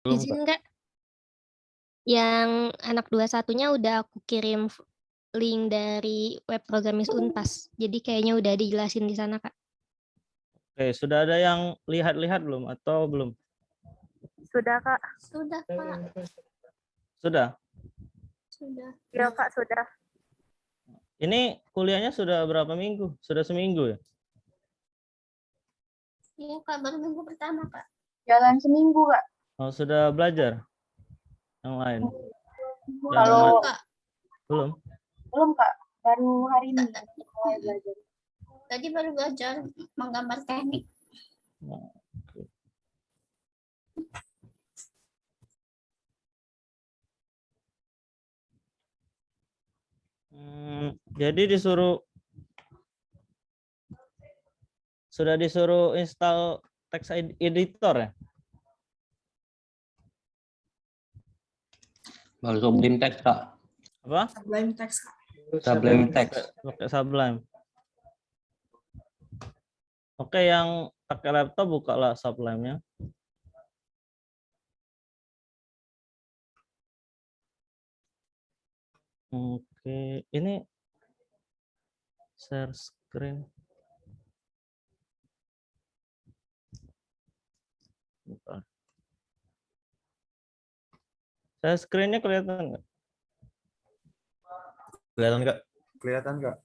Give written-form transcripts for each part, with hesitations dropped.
Belum, Izin Kak. Kak, yang anak 21-nya udah aku kirim link dari web programmis Unpas. Jadi kayaknya udah dijelasin di sana, Kak. Oke, sudah ada yang lihat-lihat belum atau belum? Sudah, Kak. Sudah, Pak. Sudah. Sudah. Iya, Kak, sudah. Ini kuliahnya sudah berapa minggu? Sudah seminggu ya? Iya, Kak, baru minggu pertama, Kak. Jalan seminggu, Kak. Oh, sudah belajar yang lain? Yang Kalau Kak, belum? belum, Kak. Baru hari ini mulai belajar. tadi baru belajar menggambar teknik. Oh, oke. Jadi sudah disuruh install text editor ya? Baru Sublime Text, Kak. Apa? Sublime Text, Kak. Sublime Text. Pakai Sublime. Oke, yang pakai laptop bukalah Sublime-nya. Oke, ini share screen. Bentar. Share screen-nya kelihatan nggak? Kelihatan, Kak? Kelihatan, Kak.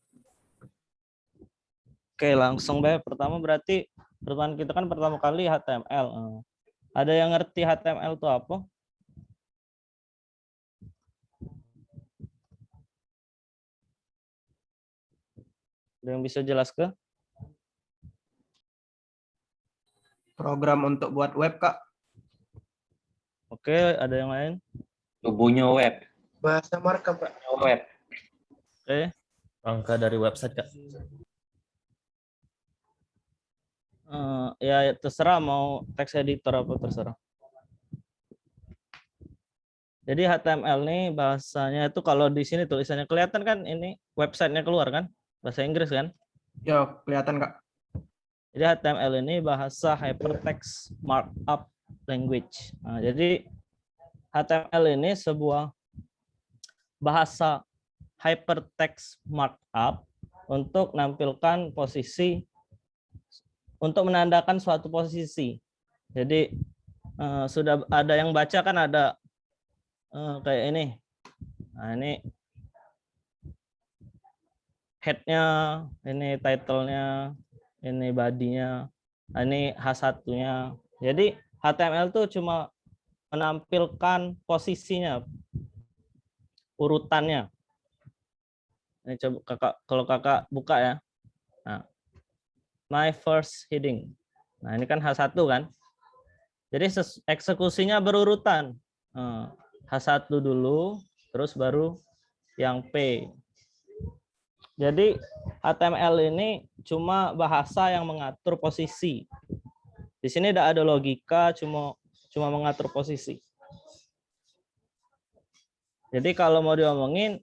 Oke, langsung deh. Pertama berarti pertemuan kita kan pertama kali HTML. Ada yang ngerti HTML itu apa? Ada yang bisa jelaskan? Program untuk buat web, Kak. Oke, ada yang lain? Tubuhnya web. Bahasa markup, Kak. Web. Oke. Angka dari website, Kak. Ya terserah mau text editor apa terserah. Jadi HTML nih bahasanya itu kalau di sini tulisannya kelihatan kan ini websitenya keluar kan? Bahasa Inggris kan? Ya, kelihatan, Kak. Jadi HTML ini bahasa hypertext markup language. Nah, jadi HTML ini sebuah bahasa hypertext markup untuk menampilkan posisi, untuk menandakan suatu posisi. Jadi sudah ada yang baca kan ada kayak ini. Nah, ini head-nya, ini title-nya, ini body-nya, ini H1-nya. Jadi HTML itu cuma menampilkan posisinya, urutannya. Ini coba kakak, kalau kakak buka ya. Nah, my first heading. Nah, ini kan H1 kan. Jadi eksekusinya berurutan. H1 dulu, terus baru yang P. Jadi HTML ini cuma bahasa yang mengatur posisi. Di sini tidak ada logika, cuma mengatur posisi. Jadi kalau mau diomongin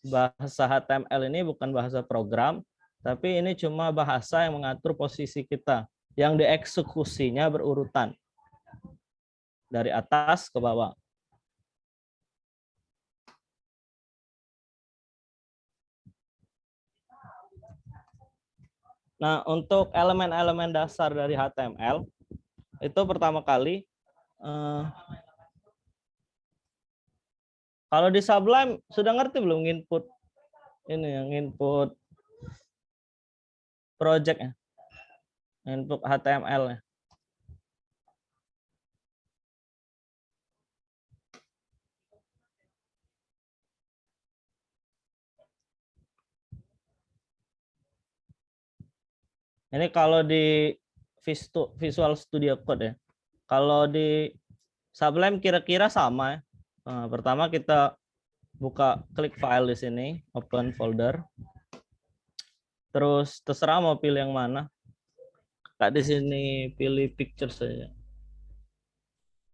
bahasa HTML ini bukan bahasa program, tapi ini cuma bahasa yang mengatur posisi kita, yang dieksekusinya berurutan dari atas ke bawah. Nah, untuk elemen-elemen dasar dari HTML, itu pertama kali, kalau di Sublime, sudah ngerti belum input ini yang input project-nya, input HTML-nya? Ini kalau di Visual Studio Code ya. Kalau di Sublime kira-kira sama ya. Pertama kita buka klik file di sini, open folder. Terus terserah mau pilih yang mana. Kak di sini pilih pictures saja.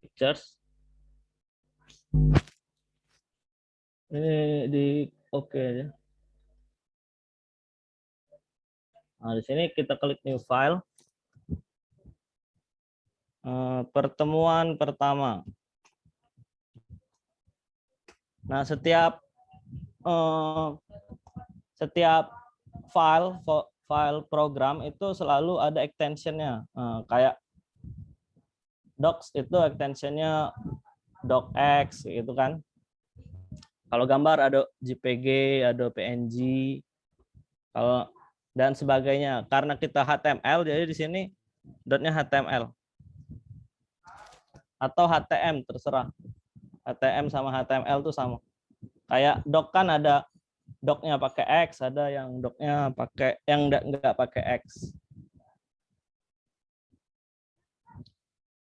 Pictures. Ini di oke aja. Nah, di sini kita klik new file. Pertemuan pertama. Nah, setiap file program itu selalu ada extensionnya. Kayak docs itu extensionnya docx gitu kan. Kalau gambar ada JPG, ada PNG, kalau dan sebagainya. Karena kita HTML, jadi di sini dotnya HTML atau HTM terserah. HTM sama HTML itu sama. Kayak doc kan ada docnya pakai X, ada yang docnya pakai yang enggak pakai X.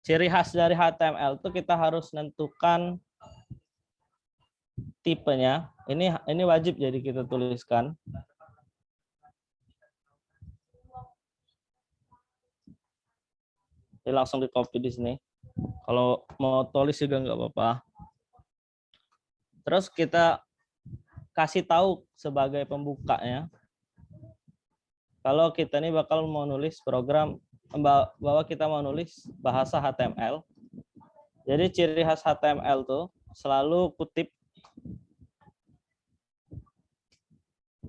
Ciri khas dari HTML itu kita harus nentukan tipenya. Ini wajib jadi kita tuliskan. Jadi langsung di copy di sini. Kalau mau tulis juga nggak apa-apa. Terus kita kasih tahu sebagai pembukanya. Kalau kita ini bakal mau nulis program bahwa kita mau nulis bahasa HTML. Jadi ciri khas HTML tuh selalu kutip.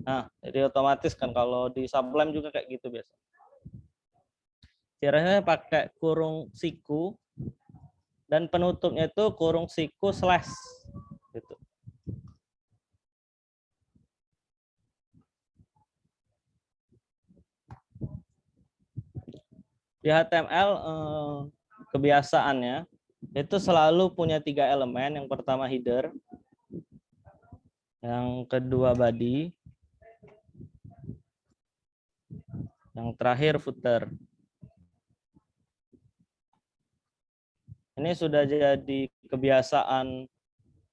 Nah, jadi otomatis kan kalau di Sublime juga kayak gitu biasa. Cirinya pakai kurung siku dan penutupnya itu kurung siku slash gitu. Di HTML kebiasaannya itu selalu punya 3 elemen. Yang pertama header, yang kedua body, yang terakhir footer. Ini sudah jadi kebiasaan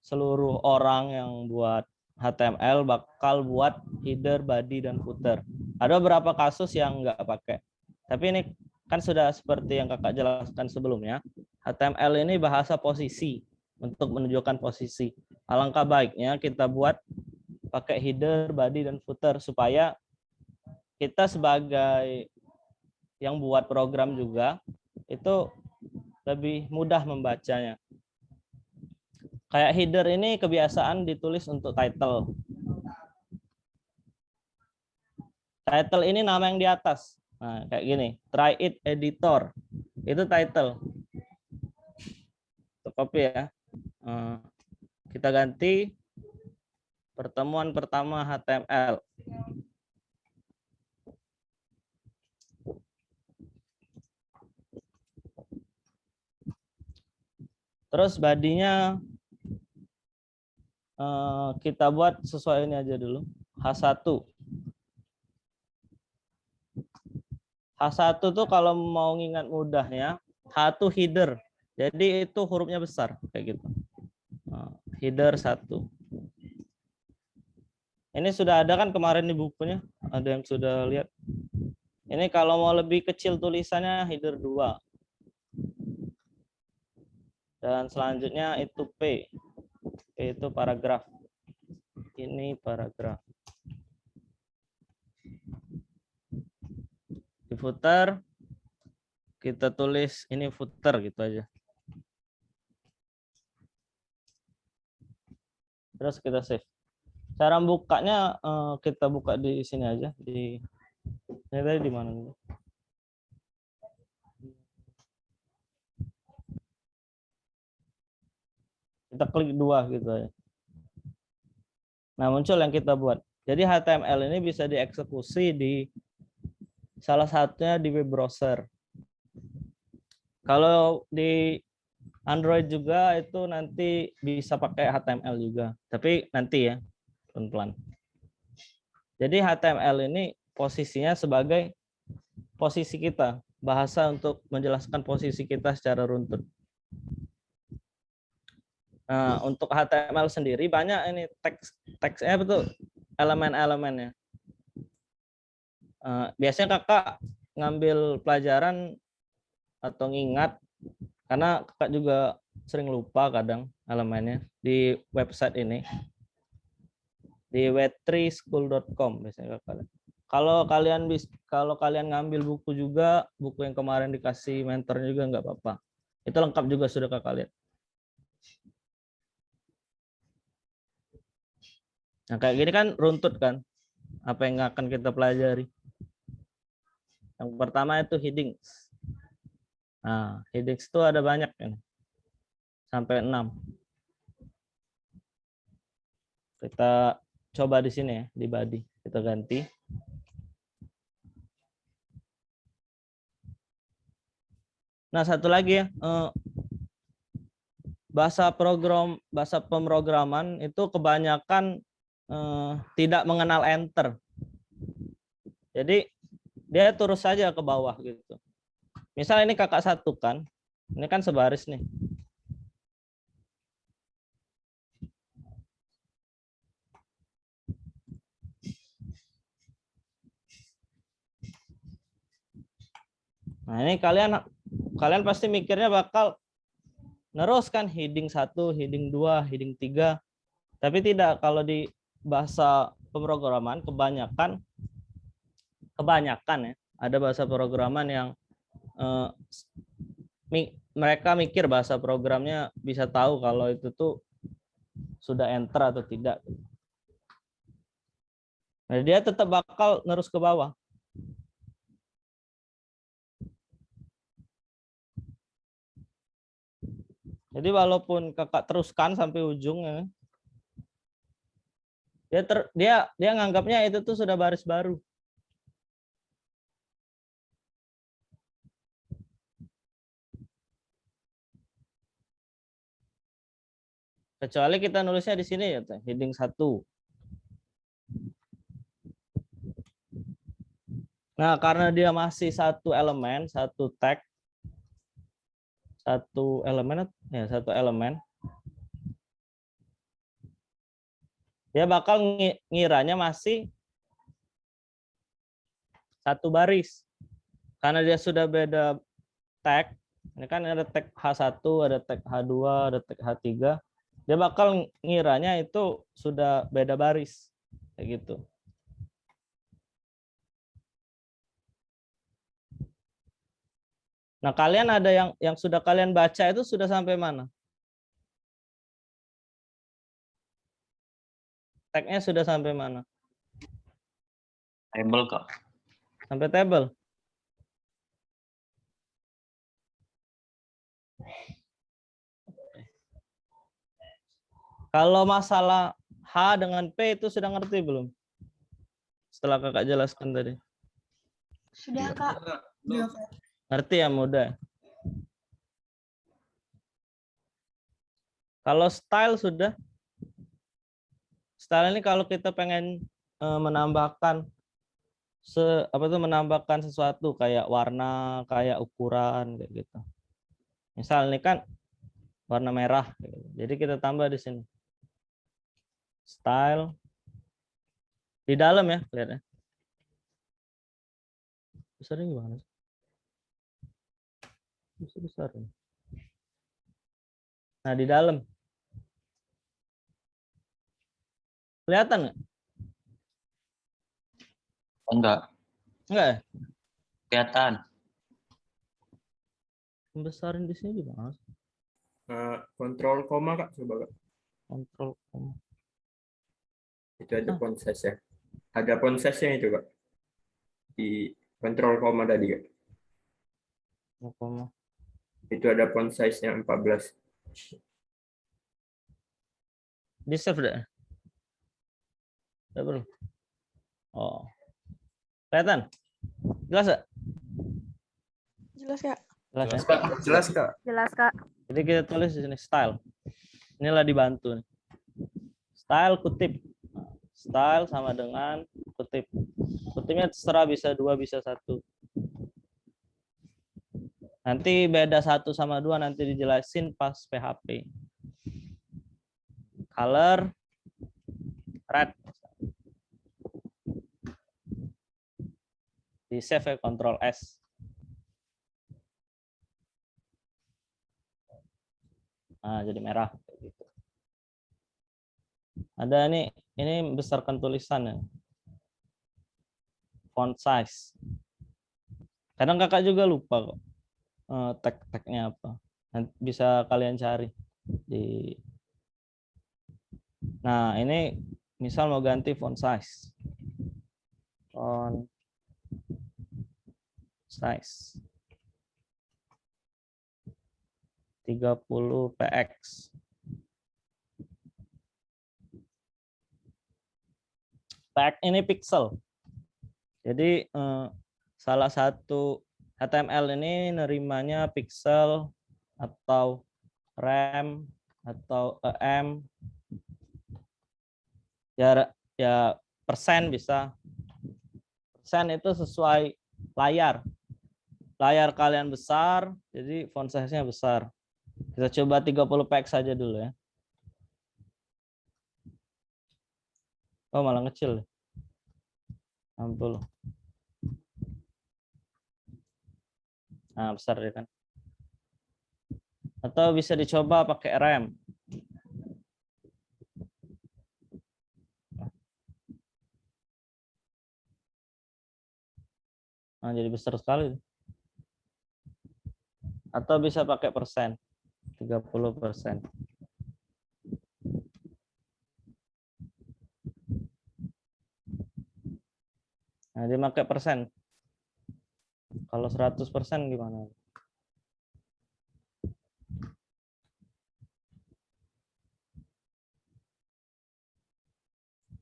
seluruh orang yang buat HTML bakal buat header, body, dan footer. Ada beberapa kasus yang nggak pakai. Tapi ini kan sudah seperti yang kakak jelaskan sebelumnya. HTML ini bahasa posisi untuk menunjukkan posisi. Alangkah baiknya kita buat pakai header, body, dan footer supaya kita sebagai yang buat program juga itu lebih mudah membacanya. Kayak header ini kebiasaan ditulis untuk title. Title ini nama yang di atas. Nah, kayak gini, try it editor. Itu title. Copy ya. Kita ganti pertemuan pertama HTML. Terus badinya kita buat sesuai ini aja dulu. H1. H1 tuh kalau mau ngingat mudahnya, H itu header. Jadi itu hurufnya besar kayak gitu. Header 1. Ini sudah ada kan kemarin di bukunya? Ada yang sudah lihat? Ini kalau mau lebih kecil tulisannya header 2. Dan selanjutnya itu P. P itu paragraf. Ini paragraf. Di footer kita tulis ini footer gitu aja. Terus kita save. Cara bukanya kita buka di sini aja di ini tadi di mana nih? Kita klik 2 gitu aja. Nah, muncul yang kita buat. Jadi HTML ini bisa dieksekusi di salah satunya di web browser. Kalau di Android juga itu nanti bisa pakai HTML juga. Tapi nanti ya, pelan-pelan. Jadi HTML ini posisinya sebagai posisi kita, bahasa untuk menjelaskan posisi kita secara runtut. Nah, untuk HTML sendiri banyak ini teksnya betul elemen-elemennya. Biasanya kakak ngambil pelajaran atau ngingat karena kakak juga sering lupa kadang elemennya di website ini di w3school.com biasanya kakak. Kalau kalian ngambil buku juga, buku yang kemarin dikasih mentor juga nggak apa-apa. Itu lengkap juga sudah kakak lihat. Nah, kayak gini kan runtut kan, apa yang akan kita pelajari. Yang pertama itu headings. Nah, headings itu ada banyak ini. Sampai 6. Kita coba di sini ya, di body. Kita ganti. Nah, satu lagi ya, bahasa pemrograman itu kebanyakan tidak mengenal enter. Jadi dia terus saja ke bawah gitu. Misal ini kakak satukan, ini kan sebaris nih. Nah, ini kalian pasti mikirnya bakal neruskan heading 1, heading 2, heading 3. Tapi tidak, kalau di bahasa pemrograman kebanyakan ya, ada bahasa pemrograman yang mereka mikir bahasa programnya bisa tahu kalau itu tuh sudah enter atau tidak. Nah, dia tetap bakal nerus ke bawah. Jadi walaupun kakak teruskan sampai ujungnya, dia nganggapnya itu tuh sudah baris baru. Kecuali kita nulisnya di sini ya, heading 1. Nah, karena dia masih satu elemen, satu tag, satu elemen, dia bakal ngiranya masih satu baris. Karena dia sudah beda tag, ini kan ada tag H1, ada tag H2, ada tag H3, dia bakal ngiranya itu sudah beda baris, kayak gitu. Nah, kalian ada yang sudah kalian baca itu sudah sampai mana? Tag-nya sudah sampai mana? Table Kak. Sampai table. Kalau masalah H dengan P itu sudah ngerti belum? Setelah kakak jelaskan tadi. Sudah, Kak. Ngerti ya, mudah. Kalau style sudah. Style ini kalau kita pengen menambahkan menambahkan sesuatu kayak warna, kayak ukuran kayak gitu. Misal ini kan warna merah, jadi kita tambah di sini. Style di dalam ya, lihat ya. Besarnya gimana? Besar. Nah, di dalam. Kelihatan nggak? Enggak. Enggak ya? Kelihatan. Besarin di sini gimana? Kontrol koma Kak, coba Kak. Kontrol koma. Itu ada font size ya. Ada font size-nya itu Kak. Di kontrol koma tadi Kak. Koma. Itu ada font size-nya 14. Di save dah. Udah belum? Oh. Kelihatan? Jelas gak? Jelas, Kak. Jelas ya? Jelas Kak. Jelas, Kak. Jadi kita tulis di sini style. Inilah dibantu nih. Style kutip. Style sama dengan kutip. Kutipnya terserah, bisa 2, bisa 1. Nanti beda 1 sama 2 nanti dijelasin pas PHP. Color red. Di save ya, Ctrl S. Nah, jadi merah gitu. Ada ini besarkan tulisannya. Font size. Kadang kakak juga lupa kok tag-tagnya apa. Nanti bisa kalian cari di. Nah, ini misal mau ganti font size. Font size 30 px. Px ini pixel. Jadi salah satu HTML ini nerimanya pixel atau rem atau em. Ya persen bisa. Persen itu sesuai layar. Layar kalian besar, jadi font size-nya besar. Kita coba 30 px saja dulu ya. Oh, malah kecil. 60. Nah, besar ya kan. Atau bisa dicoba pakai rem. Nah, jadi besar sekali. Atau bisa pakai persen. 30%. Nah, dia pakai persen. Kalau 100% gimana?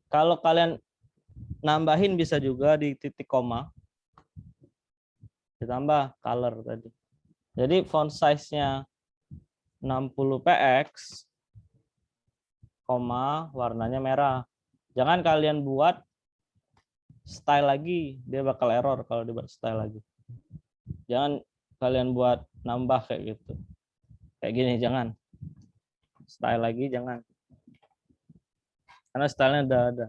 Kalau kalian nambahin bisa juga di titik koma. Ditambah color tadi. Jadi font size-nya 60 px, koma, warnanya merah. Jangan kalian buat style lagi, dia bakal error kalau dibuat style lagi. Jangan kalian buat nambah kayak gitu. Kayak gini, jangan. Style lagi, jangan. Karena stylenya udah ada.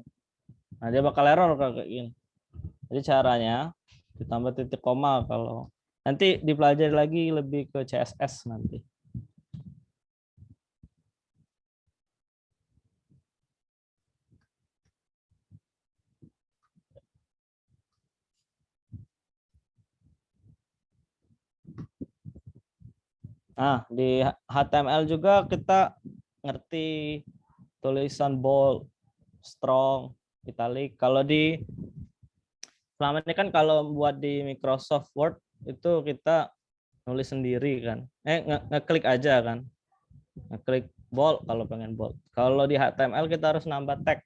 Nah, dia bakal error kalau kayak gini. Jadi caranya ditambah titik koma kalau nanti dipelajari lagi lebih ke CSS nanti. Nah, di HTML juga kita ngerti tulisan bold, strong, italic. Kalau di selama ini kan kalau buat di Microsoft Word itu kita nulis sendiri kan. Ngeklik aja kan. Ngeklik bold kalau pengen bold. Kalau di HTML kita harus nambah tag.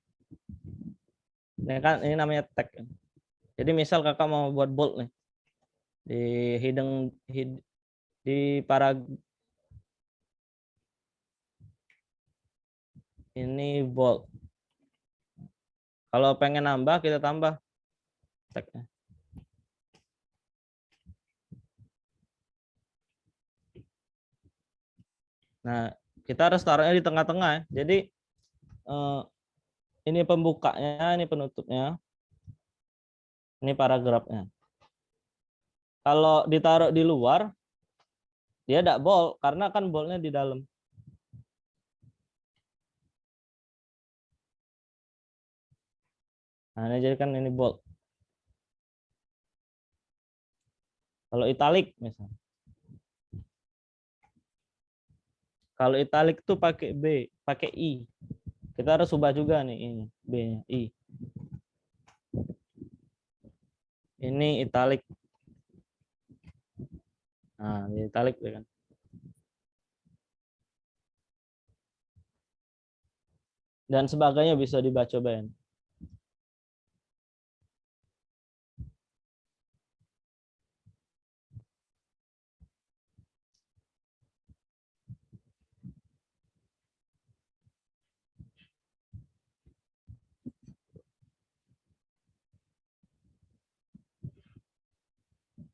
Ini kan ini namanya tag. Jadi misal kakak mau buat bold nih. Di ini bold. Kalau pengen nambah kita tambah tagnya. Nah, kita harus taruhnya di tengah-tengah ya. Jadi ini pembukanya, ini penutupnya. Ini paragrafnya. Kalau ditaruh di luar, dia tidak bold karena kan boldnya di dalam. Nah, ini jadi kan ini bold. Kalau italic misalnya. Kalau italic tuh pakai B, pakai I. Kita harus ubah juga nih ini B-nya, I. Ini italic. Nah, ini italic kan. Dan sebagainya bisa dibaca-cobain.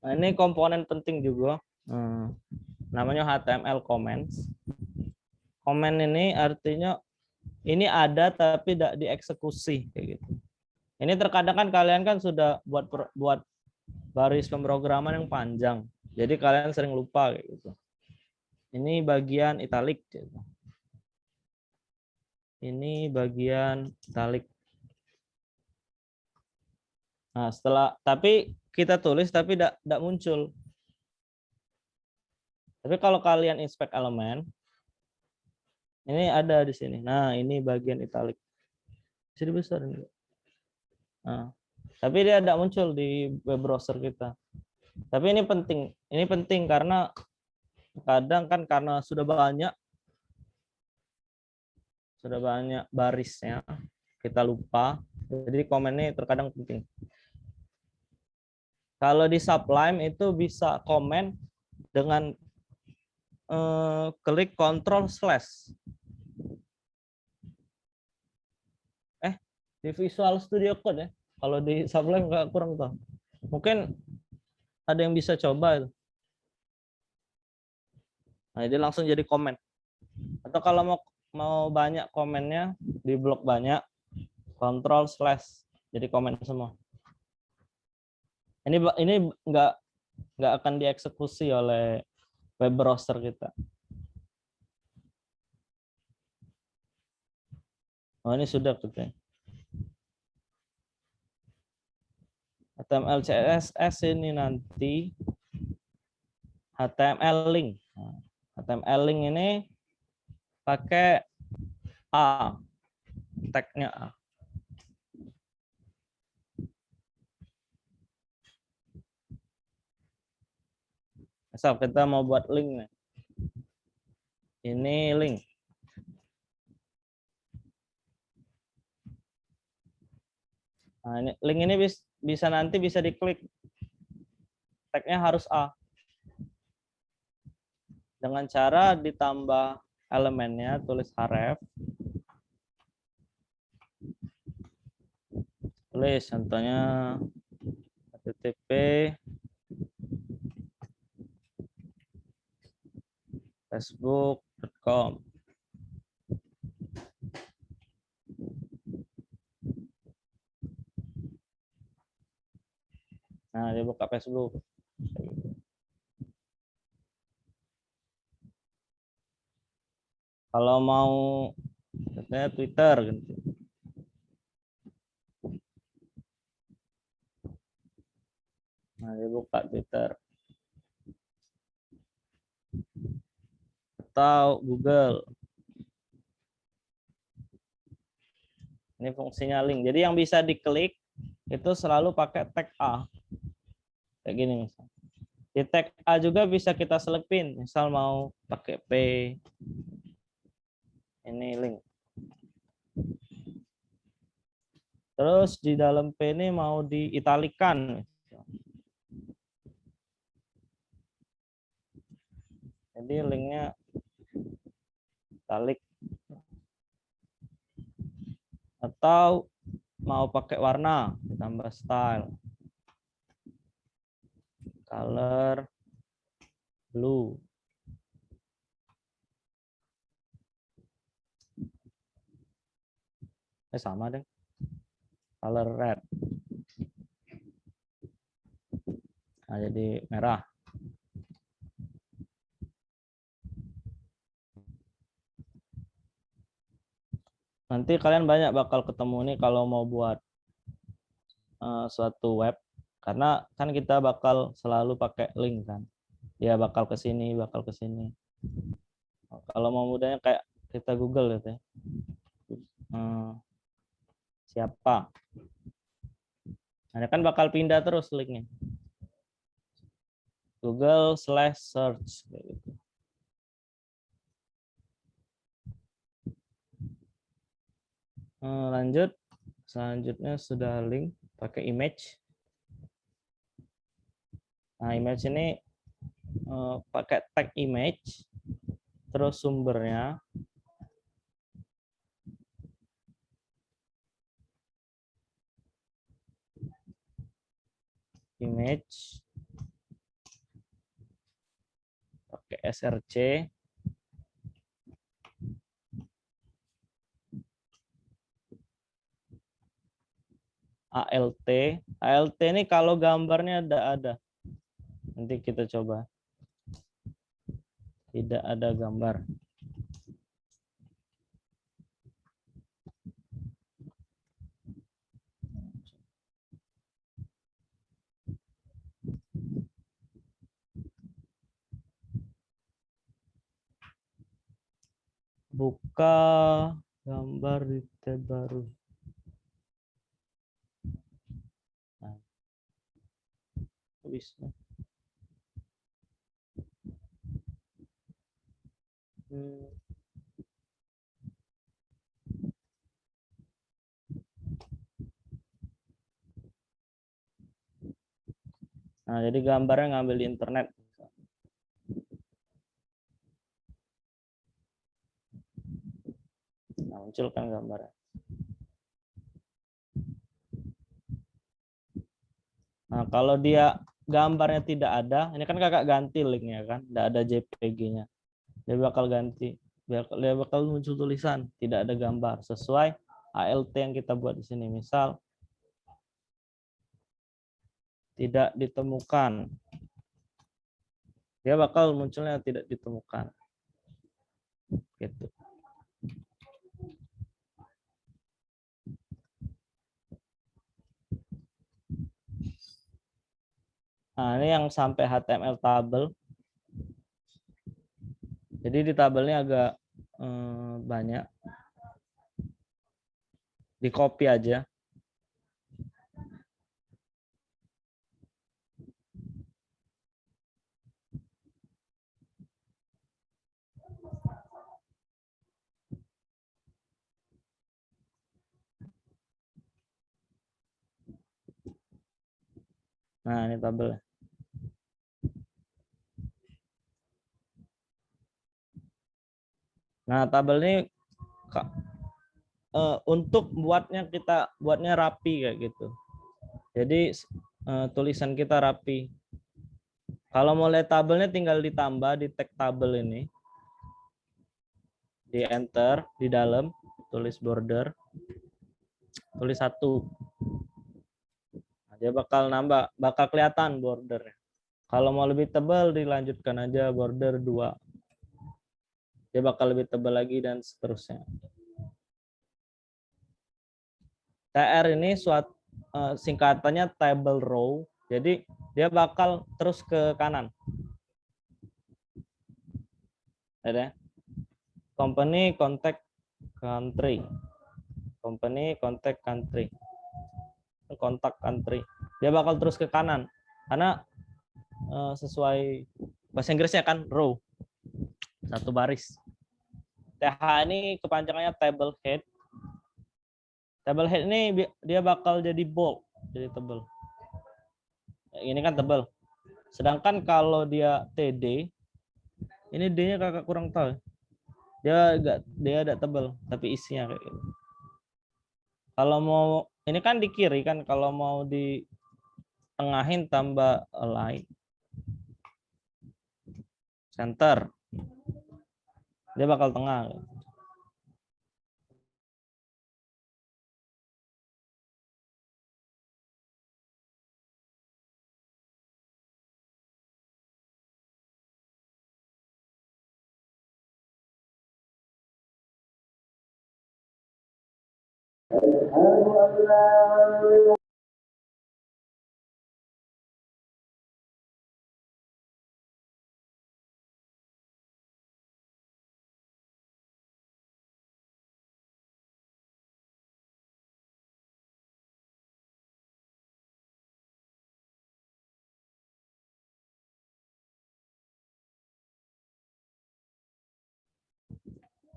Nah, ini komponen penting juga. Namanya HTML comments. Komen ini artinya ini ada tapi tidak dieksekusi kayak gitu. Ini terkadang kan kalian kan sudah buat baris pemrograman yang panjang. Jadi kalian sering lupa kayak gitu. Ini bagian italic gitu. Ini bagian italic. Nah, tapi kita tulis tapi tidak muncul. Tapi kalau kalian inspect elemen, ini ada di sini. Nah, ini bagian italic. Bisa dibesarin nggak? Nah, tapi dia tidak muncul di web browser kita. Tapi ini penting karena kadang kan karena sudah banyak barisnya, kita lupa. Jadi komen ini terkadang penting. Kalau di Sublime itu bisa komen dengan klik Ctrl/. Di Visual Studio Code ya. Kalau di Sublime nggak, kurang tahu. Mungkin ada yang bisa coba itu. Nah, jadi langsung jadi komen. Atau kalau mau banyak komennya, di blok banyak, Ctrl/. Jadi komen semua. Ini nggak akan dieksekusi oleh web browser kita. Oh, ini sudah gitu. HTML CSS ini nanti HTML link. Nah, HTML link ini pakai A, tagnya A. Misal kita mau buat link nih. Ini link. Nah, ini link ini bisa nanti bisa diklik. Tagnya harus A. Dengan cara ditambah elemennya, tulis href. Tulis contohnya http facebook.com. Nah, dia buka Facebook. Kalau mau katanya Twitter gitu. Nah, dia buka Twitter. Atau Google. Ini fungsinya link. Jadi yang bisa diklik itu selalu pakai tag A. Kayak gini misal. Di tag A juga bisa kita selipin. Misal mau pakai P. Ini link. Terus di dalam P ini mau diitalikan. Jadi linknya italik. Atau mau pakai warna, ditambah style. Color blue. Sama deh. Color red. Nah, jadi merah. Nanti kalian banyak bakal ketemu nih kalau mau buat suatu web, karena kan kita bakal selalu pakai link kan. Dia bakal ke sini, bakal ke sini. Kalau mau mudahnya kayak kita Google gitu ya. Siapa? Nah, kan bakal pindah terus linknya. Google/search gitu. Lanjut, selanjutnya sudah link pakai image. Nah, image ini pakai tag image, terus sumbernya image pakai src. ALT ini kalau gambarnya ada. Nanti kita coba. Tidak ada gambar. Buka gambar di tab baru. Kok bisa? Hmm. Nah, jadi gambarnya ngambil di internet. Nah, muncul kan gambarnya. Nah, kalau dia gambarnya tidak ada, ini kan kakak ganti linknya kan, tidak ada JPG-nya. Dia bakal ganti, dia bakal muncul tulisan tidak ada gambar sesuai ALT yang kita buat di sini. Misal tidak ditemukan, dia bakal munculnya tidak ditemukan. Gitu. Nah, ini yang sampai HTML tabel. Jadi di tabelnya agak banyak. Di copy aja. Nah, ini tabelnya. Nah, tabel ini untuk buatnya rapi kayak gitu. Jadi tulisan kita rapi. Kalau mau lihat tabelnya tinggal ditambah di tag tabel ini. Di enter di dalam tulis border, tulis 1. Nah, dia bakal kelihatan bordernya. Kalau mau lebih tebal dilanjutkan aja border 2. Dia bakal lebih tebal lagi dan seterusnya. TR ini singkatannya table row. Jadi dia bakal terus ke kanan. Ada? Company contact country. Company contact country. Kontak country. Dia bakal terus ke kanan. Karena sesuai bahasa Inggrisnya kan row. Satu baris. TH ini kepanjangannya table head. Table head ini dia bakal jadi bold, jadi tebal. Ini kan tebal. Sedangkan kalau dia TD, ini D-nya kakak kurang tahu. Dia ada tebal, tapi isinya kayak gitu. Kalau mau ini kan di kiri kan, kalau mau di tengahin tambah align. Center. Dia bakal tengah.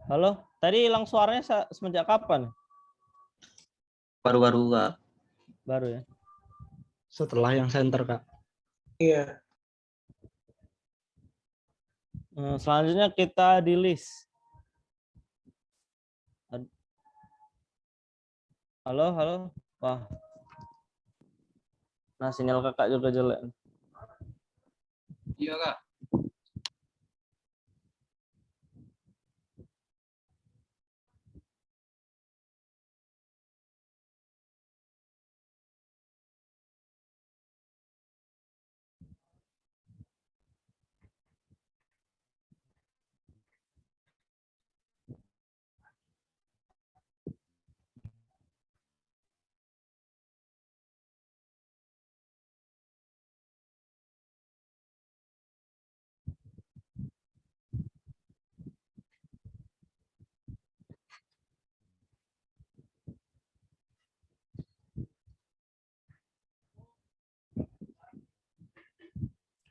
Halo, tadi hilang suaranya semenjak kapan? Baru-baru Kak. Baru ya. Setelah yang center, Kak. Iya. Selanjutnya kita di list. Halo, halo. Wah. Nah, sinyal kakak juga jelek. Iya Kak.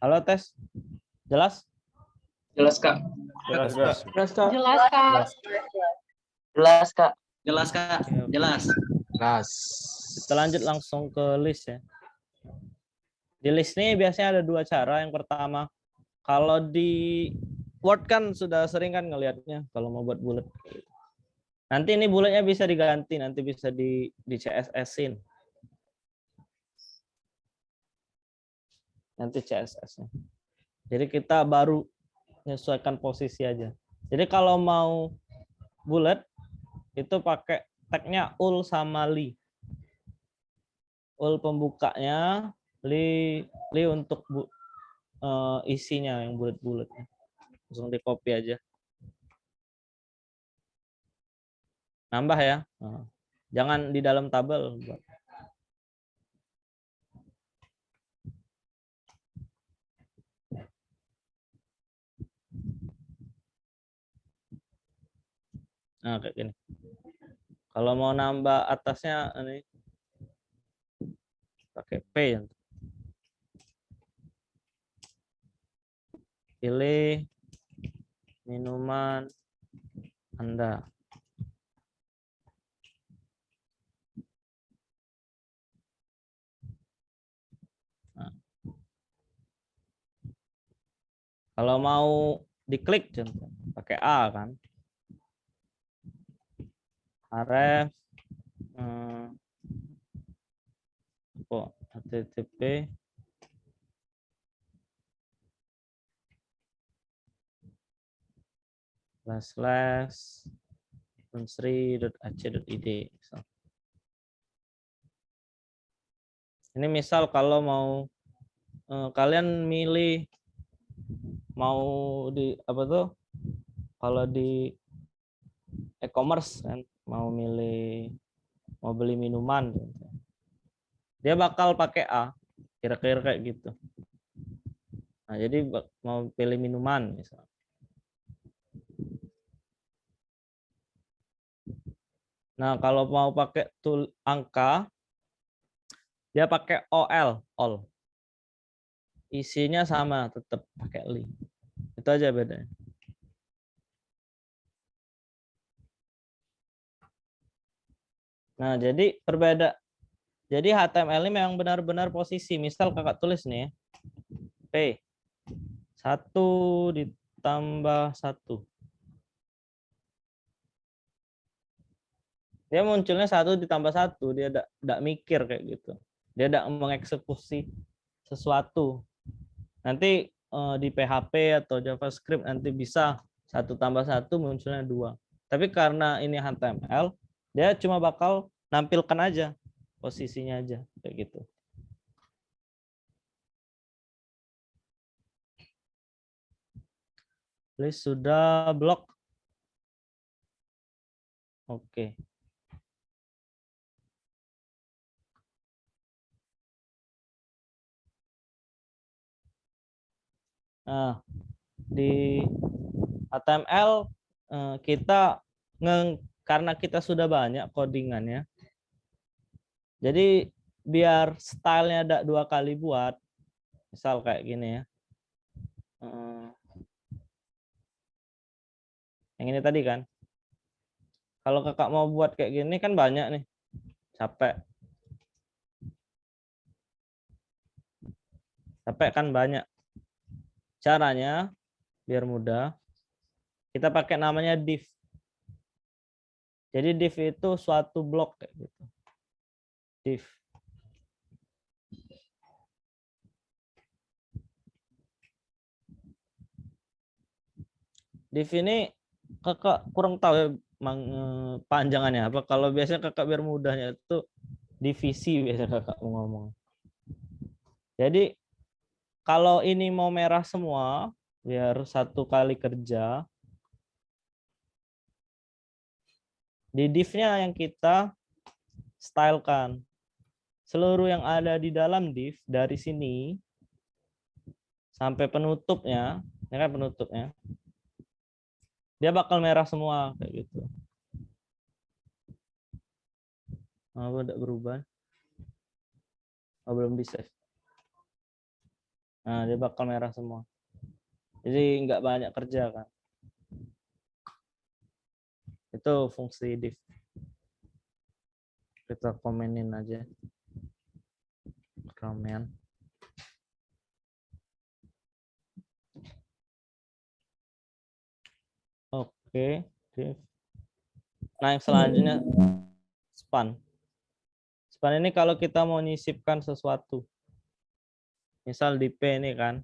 Halo tes. Jelas? Jelas, Kak. Jelas. Kak. Jelas, Kak. Jelas, Kak. Jelas, Kak. Oke. Jelas. Kelas. Kita lanjut langsung ke list ya. Di list ini biasanya ada dua cara. Yang pertama, kalau di Word kan sudah sering kan ngelihatnya kalau mau buat bullet. Nanti ini bulletnya bisa diganti, nanti bisa di CSS-in. Nanti CSS-nya. Jadi kita baru menyesuaikan posisi aja. Jadi kalau mau bullet itu pakai tagnya ul sama li. Ul pembukanya, li untuk isinya yang bulat-bulatnya. Langsung di copy aja. Nambah ya. Jangan di dalam tabel. Nah, kayak gini. Kalau mau nambah atasnya ini pakai P. Pilih minuman Anda. Nah. Kalau mau diklik contoh pakai A kan. Aref http //unsri.ac.id. Ini misal kalau mau kalian milih mau di apa tuh, kalau di e-commerce kan mau beli minuman, dia bakal pakai A, kira-kira kayak gitu. Nah, jadi mau pilih minuman misal. Nah, kalau mau pakai tool angka, dia pakai OL, all. Isinya sama, tetap pakai li. Itu aja bedanya. Nah, jadi Jadi HTML ini memang benar-benar posisi. Misal kakak tulis nih, P 1 ditambah 1. Dia munculnya 1 ditambah 1. Dia tidak mikir kayak gitu. Dia tidak mengeksekusi sesuatu. Nanti di PHP atau JavaScript nanti bisa 1 tambah 1 munculnya 2. Tapi karena ini HTML, dia cuma bakal nampilkan aja posisinya aja kayak gitu. List sudah blok. Oke. Nah, di HTML kita karena kita sudah banyak codingannya, jadi biar stylenya ada 2 kali buat, misal kayak gini ya. Yang ini tadi kan. Kalau kakak mau buat kayak gini kan banyak nih, capek kan banyak. Caranya biar mudah, kita pakai namanya div. Jadi div itu suatu blok kayak gitu. Div. Div ini kakak kurang tahu ya panjangannya apa. Kalau biasanya kakak biar mudahnya itu divisi biasanya kakak ngomong. Jadi kalau ini mau merah semua, biar 1 kali kerja, di div-nya yang kita stylekan. Seluruh yang ada di dalam div dari sini sampai penutupnya, ya kan penutupnya, dia bakal merah semua kayak gitu. Apa tidak berubah? Oh, belum di save. Nah, dia bakal merah semua. Jadi nggak banyak kerja kan. Itu fungsi div. Kita komenin aja. Komen. Oke, div. Nah, yang selanjutnya span. Span ini kalau kita mau nyisipkan sesuatu. Misal di P ini kan.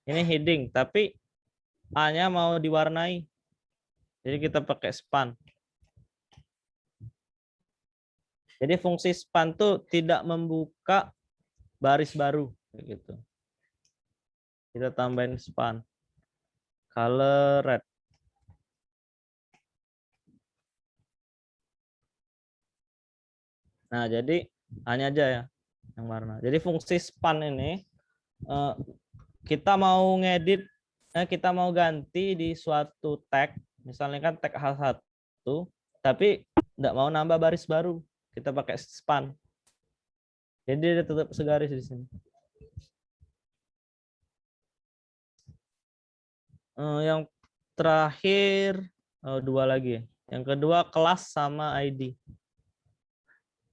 Ini heading, tapi A-nya mau diwarnai. Jadi kita pakai span. Jadi fungsi span tuh tidak membuka baris baru kayak gitu. Kita tambahin span. Color red. Nah, jadi hanya aja ya yang warna. Jadi fungsi span ini kita mau ngedit, kita mau ganti di suatu tag, misalnya kan tag H1, tapi tidak mau nambah baris baru, kita pakai span. Jadi dia tetap segaris di sini. Yang terakhir dua lagi. Yang kedua kelas sama ID.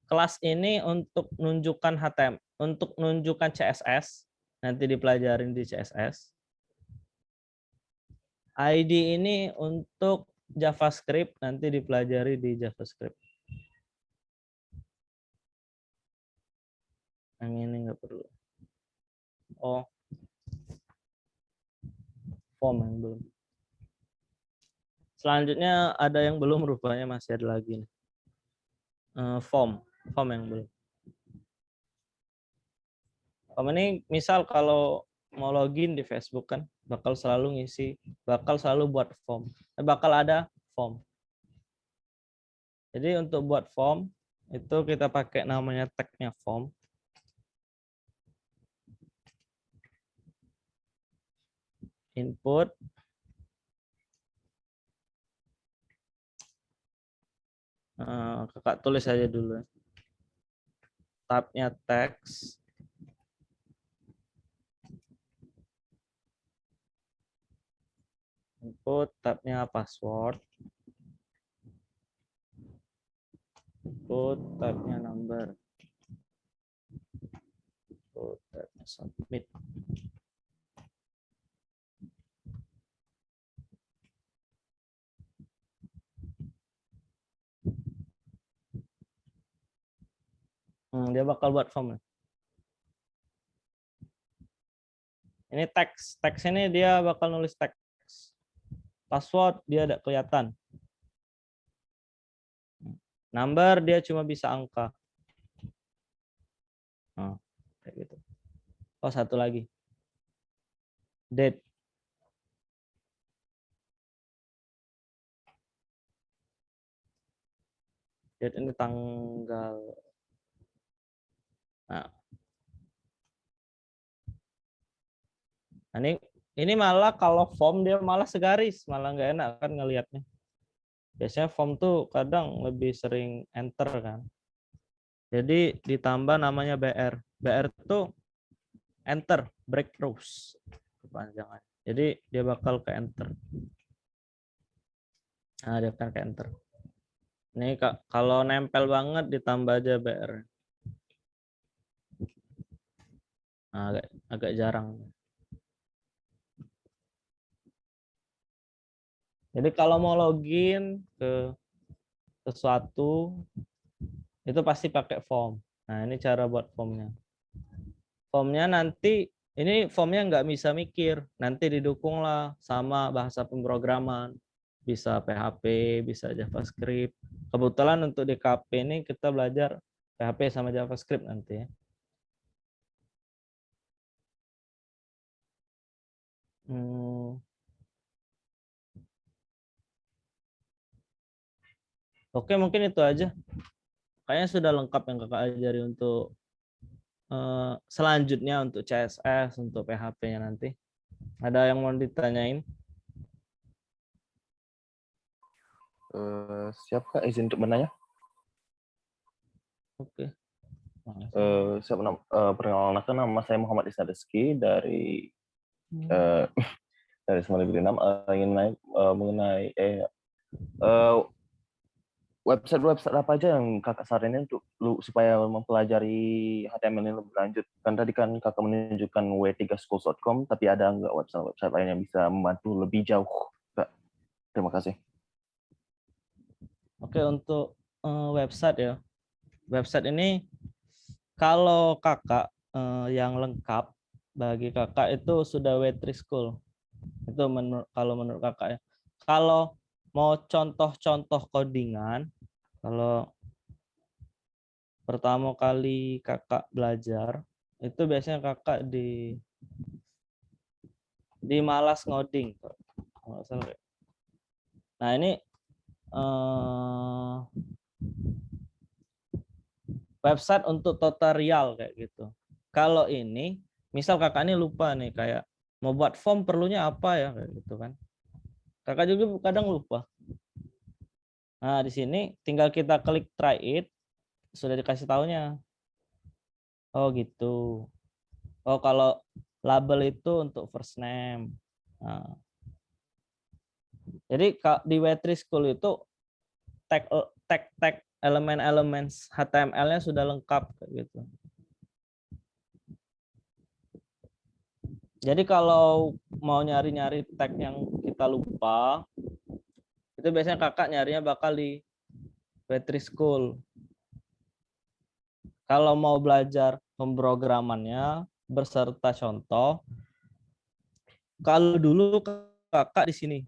Kelas ini untuk menunjukkan HTML, untuk menunjukkan CSS, nanti dipelajarin di CSS. ID ini untuk JavaScript, nanti dipelajari di JavaScript. Yang ini nggak perlu. Oh, form yang belum. Selanjutnya ada yang belum, rupanya masih ada lagi nih. Form yang belum. Form ini misal kalau mau login di Facebook kan bakal selalu buat form. Bakal ada form. Jadi untuk buat form itu kita pakai namanya tag-nya form. Input. Kakak tulis aja dulu. Tab-nya text. Input, tab-nya password. Input, tab-nya number. Input, tab-nya submit. Dia bakal buat form. Ini teks. Teks ini dia bakal nulis teks. Password dia tidak kelihatan. Number dia cuma bisa angka. Kayak gitu. Oh, satu lagi. Date. Date ini tanggal. Nah, ini malah kalau form dia malah segaris, malah nggak enak kan ngelihatnya. Biasanya form tuh kadang lebih sering enter kan. Jadi ditambah namanya BR. BR tuh enter, breakthroughs kepanjangan. Jadi dia bakal ke enter. Nah, dia akan ke enter. Ini kalau nempel banget ditambah aja BR. Nah, agak jarang. Jadi kalau mau login ke sesuatu itu pasti pakai form. Nah, ini cara buat formnya. Formnya nanti ini formnya nggak bisa mikir, nanti didukunglah sama bahasa pemrograman, bisa PHP, bisa JavaScript. Kebetulan untuk di KP ini kita belajar PHP sama JavaScript nanti ya. Oke, mungkin itu aja. Kayaknya sudah lengkap yang kakak ajari untuk selanjutnya untuk CSS, untuk PHP-nya nanti. Ada yang mau ditanyain? Siap Kak, izin untuk menanya. Oke. Perkenalkan, nama saya Muhammad Isnad Rizky dari dari Semarang Negeri 6, ingin naik mengenai website apa aja yang kakak saranin untuk supaya mempelajari HTML ini lebih lanjut. Kan tadi kan kakak menunjukkan w3schools.com, tapi ada nggak website lain yang bisa membantu lebih jauh, Kak? Terima kasih. Oke, untuk website ya. Website ini kalau kakak yang lengkap bagi kakak itu sudah W3 School. Itu kalau menurut kakak ya. Kalau mau contoh-contoh codingan, kalau pertama kali kakak belajar, itu biasanya kakak di Malas Ngoding. Nah, ini website untuk tutorial kayak gitu. Kalau ini, misal kakak ini lupa nih, kayak mau buat form perlunya apa ya, kayak gitu kan. Kakak juga kadang lupa. Nah, di sini tinggal kita klik try it, sudah dikasih taunya. Oh gitu. Oh, kalau label itu untuk first name. Nah, jadi di W3 School itu tag elemen-elemen HTML-nya sudah lengkap kayak gitu. Jadi kalau mau nyari-nyari tag yang kita lupa, itu biasanya kakak nyarinya bakal di W3 School. Kalau mau belajar pemrogramannya beserta contoh, kalau dulu kakak di sini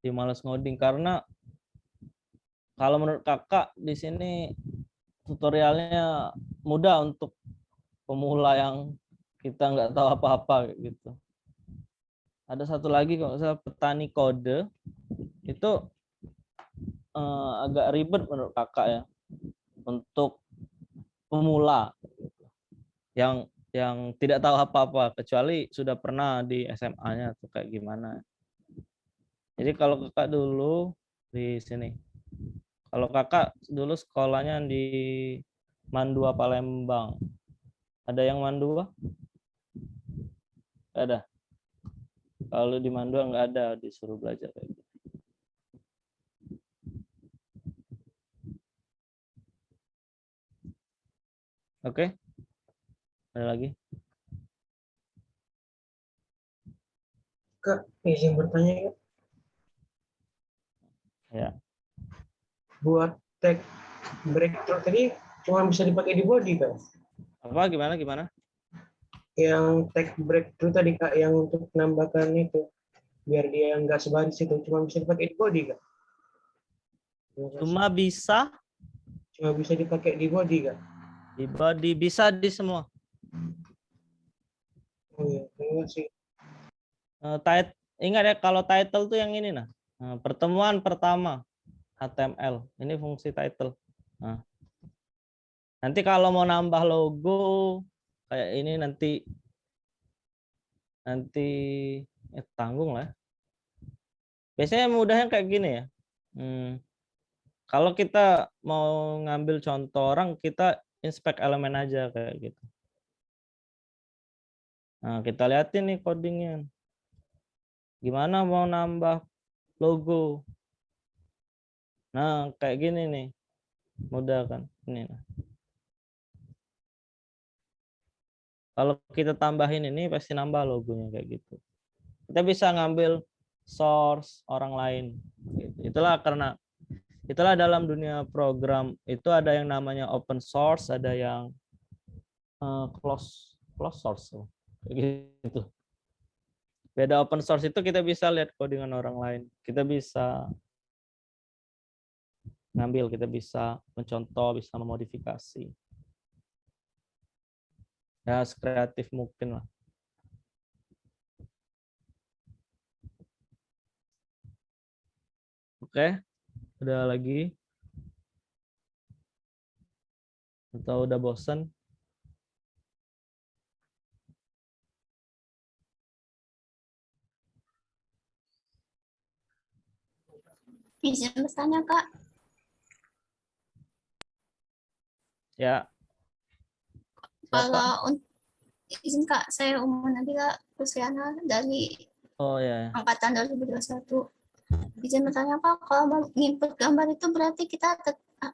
di Malas Ngoding, karena kalau menurut kakak di sini tutorialnya mudah untuk pemula yang kita nggak tahu apa-apa gitu. Ada satu lagi kalau misalnya petani kode itu agak ribet menurut kakak ya untuk pemula yang tidak tahu apa-apa kecuali sudah pernah di SMA-nya atau kayak gimana. Jadi kalau kakak dulu di sini, kalau kakak dulu sekolahnya di Mandua Palembang, ada yang Mandua? Nggak ada. Kalau di Mandua nggak ada, disuruh belajar kayak gitu. Oke, ada lagi? Kak, izin bertanya Kak. Ya. Buat tag breakthrough tadi cuma bisa dipakai di body Kak? Apa gimana? Yang tag breakthrough tadi Kak, yang untuk menambahkan itu biar dia nggak sebaris itu cuma bisa dipakai di body Kak? Cuma bisa dipakai di body Kak? di body, bisa di semua. Oh iya, terima kasih. Ingat ya, kalau title tuh yang ini nah. Pertemuan pertama HTML. Ini fungsi title. Nah, nanti kalau mau nambah logo kayak ini nanti tanggung lah. Biasanya mudahnya kayak gini ya. Kalau kita mau ngambil contoh orang, kita inspect elemen aja kayak gitu. Nah, kita liatin nih codingnya. Gimana mau nambah logo. Nah, kayak gini nih. Mudah kan? Ini. Kalau kita tambahin ini pasti nambah logonya kayak gitu. Kita bisa ngambil source orang lain. Itulah dalam dunia program itu ada yang namanya open source, ada yang close source. Kayak gitu. Beda open source itu kita bisa lihat codingan orang lain. Kita bisa ngambil, kita bisa mencontoh, bisa memodifikasi. Ya, sekreatif mungkin lah. Oke, udah lagi? Atau udah bosan? Izin bertanya, Kak. Ya. Kalau izin Kak, saya umum nanti Kak Luciana dari Oh ya. angkatan 2021. Izin bertanya Kak, kalau mau input gambar itu berarti kita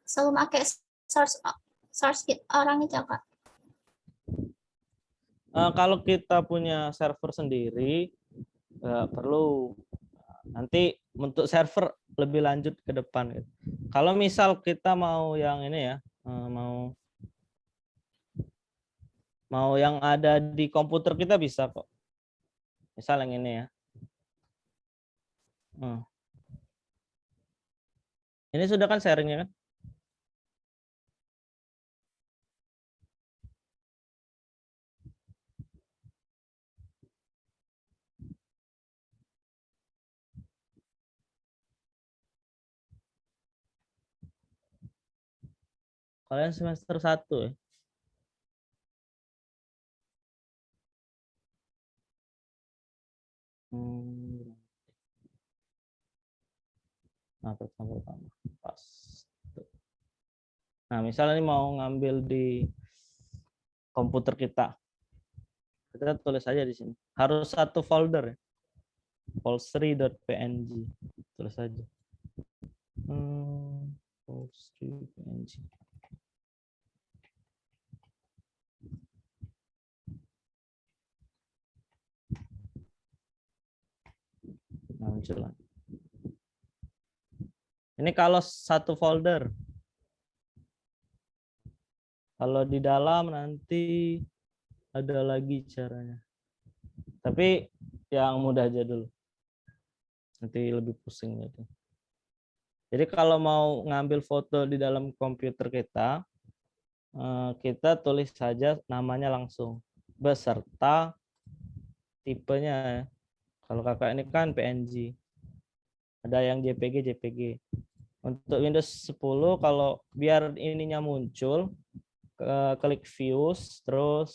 selalu pakai source orang itu ya Kak? Kalau kita punya server sendiri, nggak perlu. Nanti untuk server lebih lanjut ke depan. Gitu. Kalau misal kita mau yang ini ya, mau yang ada di komputer kita bisa kok. Misal yang ini ya. Ini sudah kan sharingnya kan? Kalian semester 1 ya? Nah, pertama. Pas. Nah, misalnya ini mau ngambil di komputer kita tulis aja di sini. Harus satu folder ya. Polstri.png. Tulis aja. Polstri.png. Nah, muncul. Ini kalau satu folder. Kalau di dalam nanti ada lagi caranya. Tapi yang mudah aja dulu. Nanti lebih pusing gitu. Jadi kalau mau ngambil foto di dalam komputer kita tulis saja namanya langsung beserta tipenya. Kalau kakak ini kan PNG. Ada yang JPG. Untuk Windows 10 kalau biar ininya muncul, klik views, terus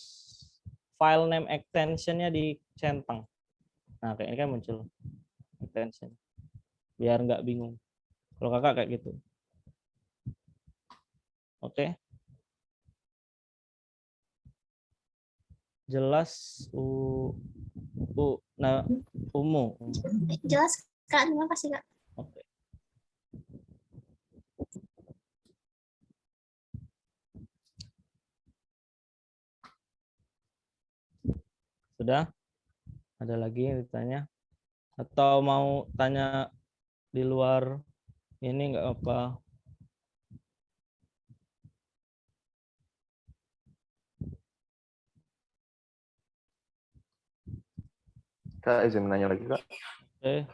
file name extensionnya dicentang. Nah kayak ini kan muncul extension. Biar nggak bingung. Kalau kakak kayak gitu. Oke. Jelas umum. Jelas Kak, terima kasih Kak. Oke. Sudah? Ada lagi yang ditanya? Atau mau tanya di luar ini nggak apa? Kak, izin menanya lagi Kak. Oke.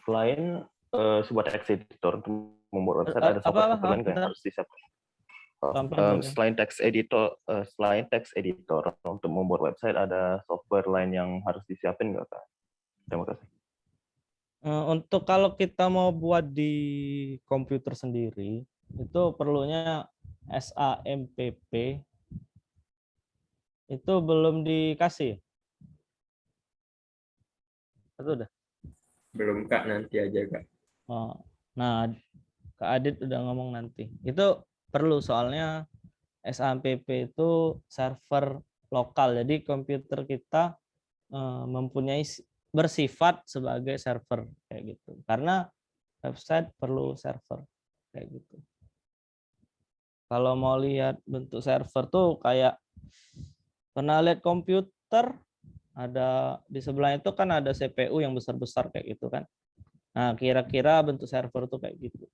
Selain sebuah text editor untuk membuat website, ada software lain yang harus disiapkan. Selain text editor untuk membuat website, ada software lain yang harus disiapin nggak Kak? Terima kasih. Untuk kalau kita mau buat di komputer sendiri, itu perlunya SAMPP. Itu belum dikasih. Itu udah? Belum Kak, nanti aja Kak. Nah, Kak Adit udah ngomong nanti. Itu perlu soalnya SAMPP itu server lokal. Jadi komputer kita mempunyai bersifat sebagai server kayak gitu. Karena website perlu server kayak gitu. Kalau mau lihat bentuk server tuh kayak pernah lihat komputer ada di sebelah itu kan ada CPU yang besar-besar kayak gitu kan. Nah, kira-kira bentuk server tuh kayak gitu.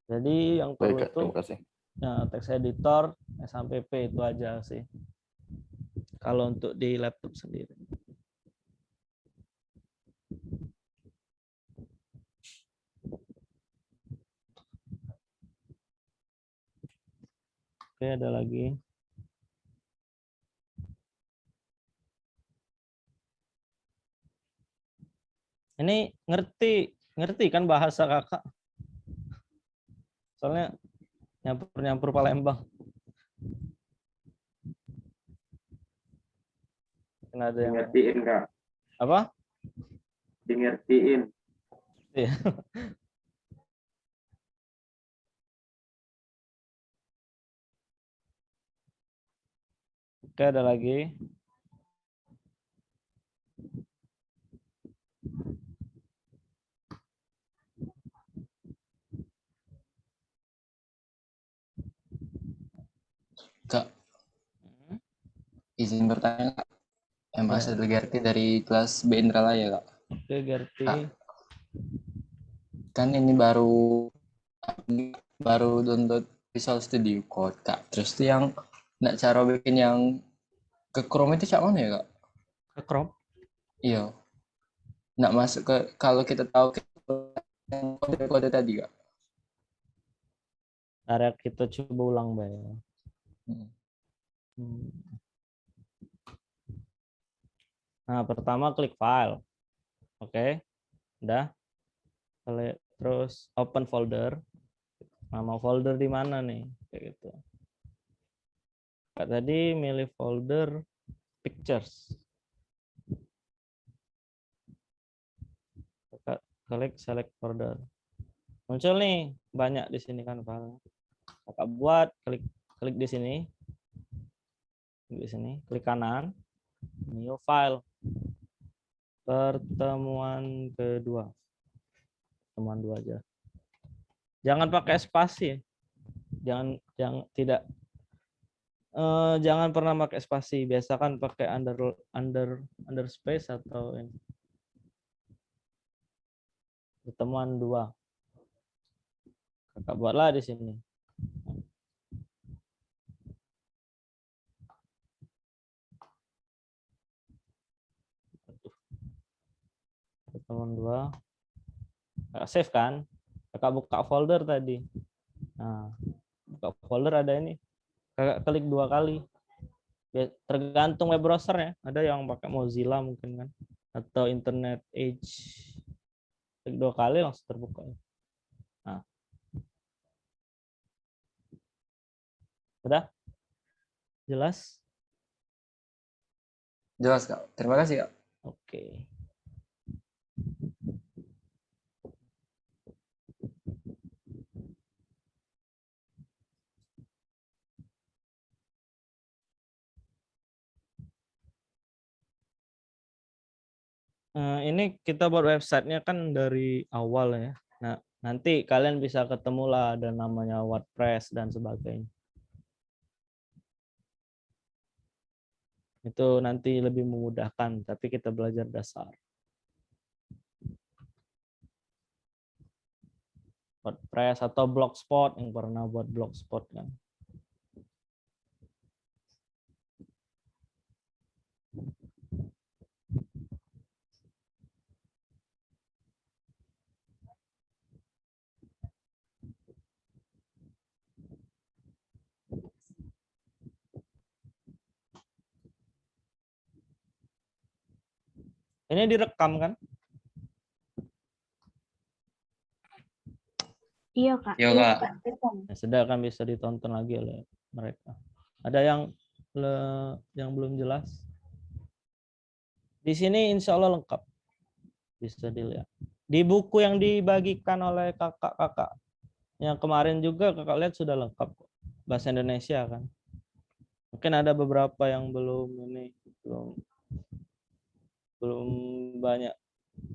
Jadi yang perlu Baik, Kak, itu terima kasih. ya, text editor, SAMPP itu aja sih. Kalau untuk di laptop sendiri. Oke, ada lagi. Ini ngerti kan bahasa kakak? Soalnya nyampur Palembang. Ada yang ngertiin Kak. Apa? Di ngertiin. Iya. Oke, ada lagi. Kak, izin bertanya, Kak. Mas Ya. Gerti dari kelas B Indralaya, Kak. Oke, Gerti. Kak, kan ini baru download Visual Studio Code, Kak. Terus tuh yang nggak cara bikin yang ke Chrome itu cak mana ya, Kak? Ke Chrome. Iya. Nggak masuk ke, kalau kita tahu yang kode-kode tadi, Kak. Area kita coba ulang, Bay. Nah, pertama klik file. Oke. Udah. Terus open folder. Nama folder di mana nih? Kayak gitu. Kak tadi milih folder pictures. Kakak klik select folder. Muncul nih banyak di sini kan file. Kakak buat klik di sini. Di sini, klik kanan. New file. Pertemuan kedua. Pertemuan 2 aja. Jangan pakai spasi. Jangan pernah pakai spasi. Biasakan pakai under space atau ini. Pertemuan 2. Kakak buatlah di sini. Pertemuan 2. Kakak save kan? Kakak buka folder tadi. Nah, buka folder ada ini. Kakak klik 2 kali. Tergantung web browsernya. Ada yang pakai Mozilla mungkin kan, atau Internet Edge. Klik 2 kali langsung terbuka. Nah. Udah? Jelas? Jelas, Kak. Terima kasih, Kak. Oke. Ini kita buat websitenya kan dari awal ya. Nah, nanti kalian bisa ketemu lah ada namanya WordPress dan sebagainya. Itu nanti lebih memudahkan, tapi kita belajar dasar. WordPress atau Blogspot, yang pernah buat Blogspot kan. Ini direkam kan? Iya, Kak. Iya, Kak. Ya, sudah kan bisa ditonton lagi oleh mereka. Ada yang belum jelas? Di sini insya Allah lengkap. Bisa dilihat. Di buku yang dibagikan oleh kakak-kakak yang kemarin juga kakak lihat sudah lengkap. Bahasa Indonesia kan. Mungkin ada beberapa yang belum banyak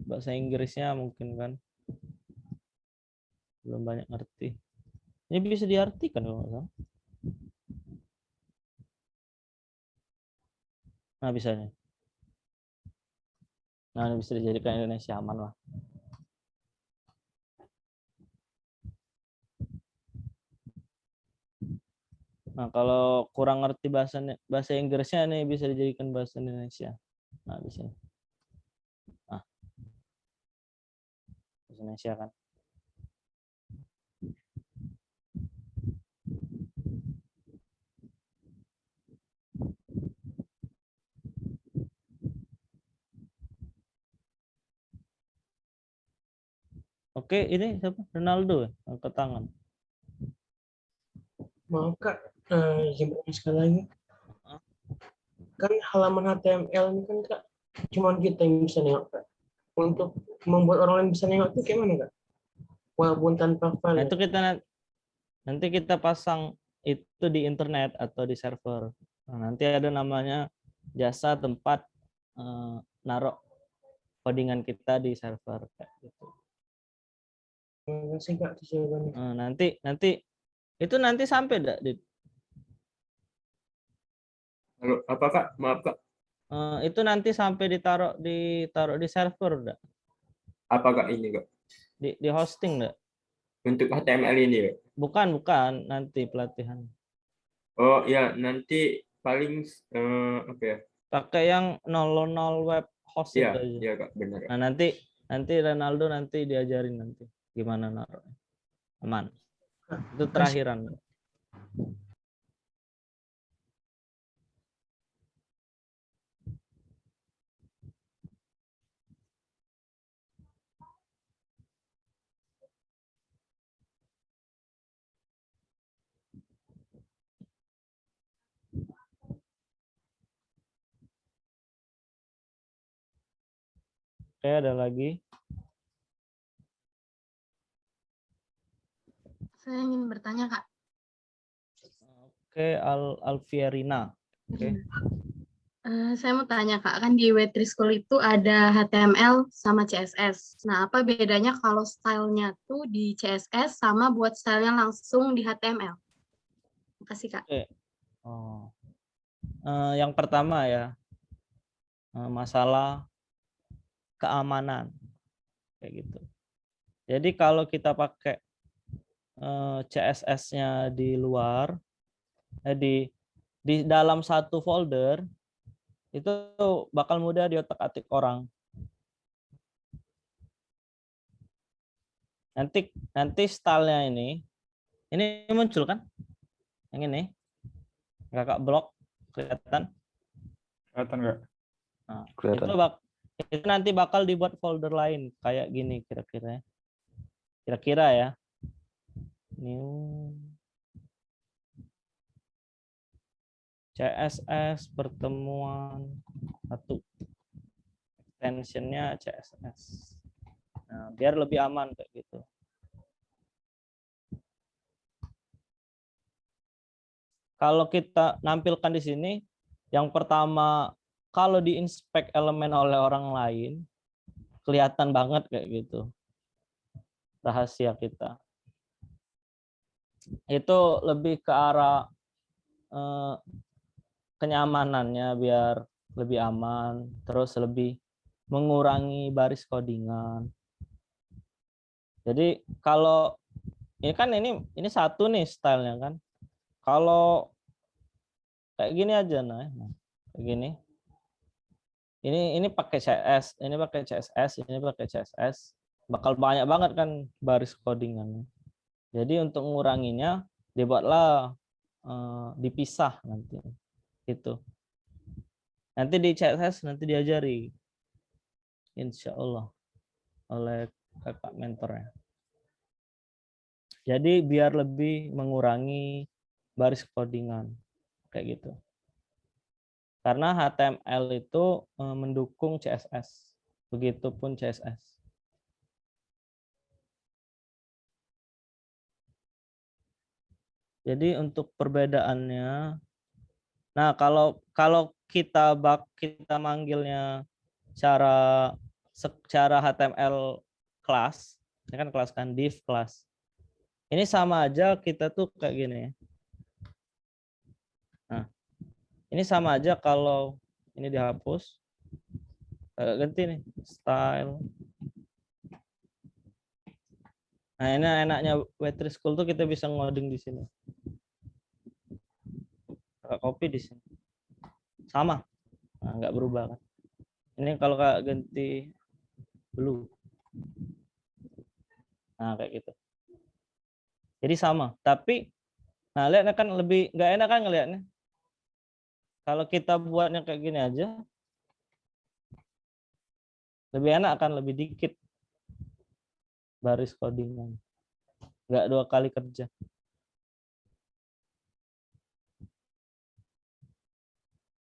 bahasa Inggrisnya mungkin kan. Belum banyak ngerti. Ini bisa diartikan kalau nggak salah. Nah, bisanya. Nah, ini bisa dijadikan Indonesia aman lah. Nah, kalau kurang ngerti bahasa Inggrisnya nih bisa dijadikan bahasa Indonesia. Nah, bisa. Nah. Bahasa Indonesia kan. Oke, ini siapa? Ronaldo ya? Angkat tangan. Maaf Kak, izin bertanya sekali lagi. Kan halaman HTML ini kan Kak cuman kita yang bisa nengok, Kak. Untuk membuat orang lain bisa nengok itu kayak mana, Kak? Walaupun tanpa Nah, file. itu nanti kita pasang itu di internet atau di server. Nah, nanti ada namanya jasa tempat naruh codingan kita di server kayak gitu. Terima kasih, Kak, atas jawabannya. Nanti itu nanti sampai enggak di Halo, apa Kak? Maaf Kak. itu nanti sampai ditaruh di server enggak? Apa Kak ini Kak? Di hosting enggak? Untuk HTML ini Kak? Bukan nanti pelatihan. Oh ya, nanti paling apa ya? Pakai yang 000 web host Iya, itu aja. iya Kak, benar. Nah, nanti Ronaldo nanti diajarin nanti gimana naruhnya. Aman. Itu terakhiran. Oke, ada lagi. Saya ingin bertanya, Kak. Oke, Alfierina. Oke. Saya mau tanya, Kak, kan di Web3 School itu ada HTML sama CSS. Nah, apa bedanya kalau stylenya tuh di CSS sama buat stylenya langsung di HTML? Makasih, Kak. Oke. Oh. Yang pertama ya, masalah keamanan kayak gitu. Jadi kalau kita pakai CSS-nya di luar, di dalam satu folder itu bakal mudah diotak-atik orang. Nanti stylenya ini muncul kan? Yang ini, kakak blok kelihatan? Kelihatan nggak? Nah, Kelihatan. itu nanti bakal dibuat folder lain kayak gini kira-kira. Kira-kira ya. New CSS pertemuan 1. Extensionnya CSS. Nah, biar lebih aman kayak gitu. Kalau kita nampilkan di sini, yang pertama kalau diinspek elemen oleh orang lain, kelihatan banget kayak gitu. Rahasia kita. Itu lebih ke arah kenyamanannya biar lebih aman, terus lebih mengurangi baris codingan. Jadi kalau ini kan ini satu nih stylenya kan. Kalau kayak gini aja kayak gini. Ini pakai CSS, ini pakai CSS, ini pakai CSS, bakal banyak banget kan baris codingannya. Jadi untuk menguranginya dibuatlah dipisah nanti. Gitu. Nanti di CSS nanti diajari. Insya Allah oleh kakak mentornya. Jadi biar lebih mengurangi baris codingan kayak gitu. Karena HTML itu mendukung CSS, begitupun CSS. Jadi untuk perbedaannya, nah kalau kita manggilnya secara HTML kelas, ini kan kelas kan div kelas. Ini sama aja kita tuh kayak gini. Nah, ini sama aja kalau ini dihapus. Agak ganti nih, style. Nah, ini enaknya Web3 School tuh kita bisa ngoding di sini. Kakak copy di sini. Sama. Nah, nggak berubah kan. Ini kalau kakak ganti blue. Nah, kayak gitu. Jadi sama, tapi nah lihatnya kan lebih nggak enak kan ngelihatnya. Kalau kita buatnya kayak gini aja, lebih enak kan, lebih dikit baris codingan, nggak 2 kali kerja.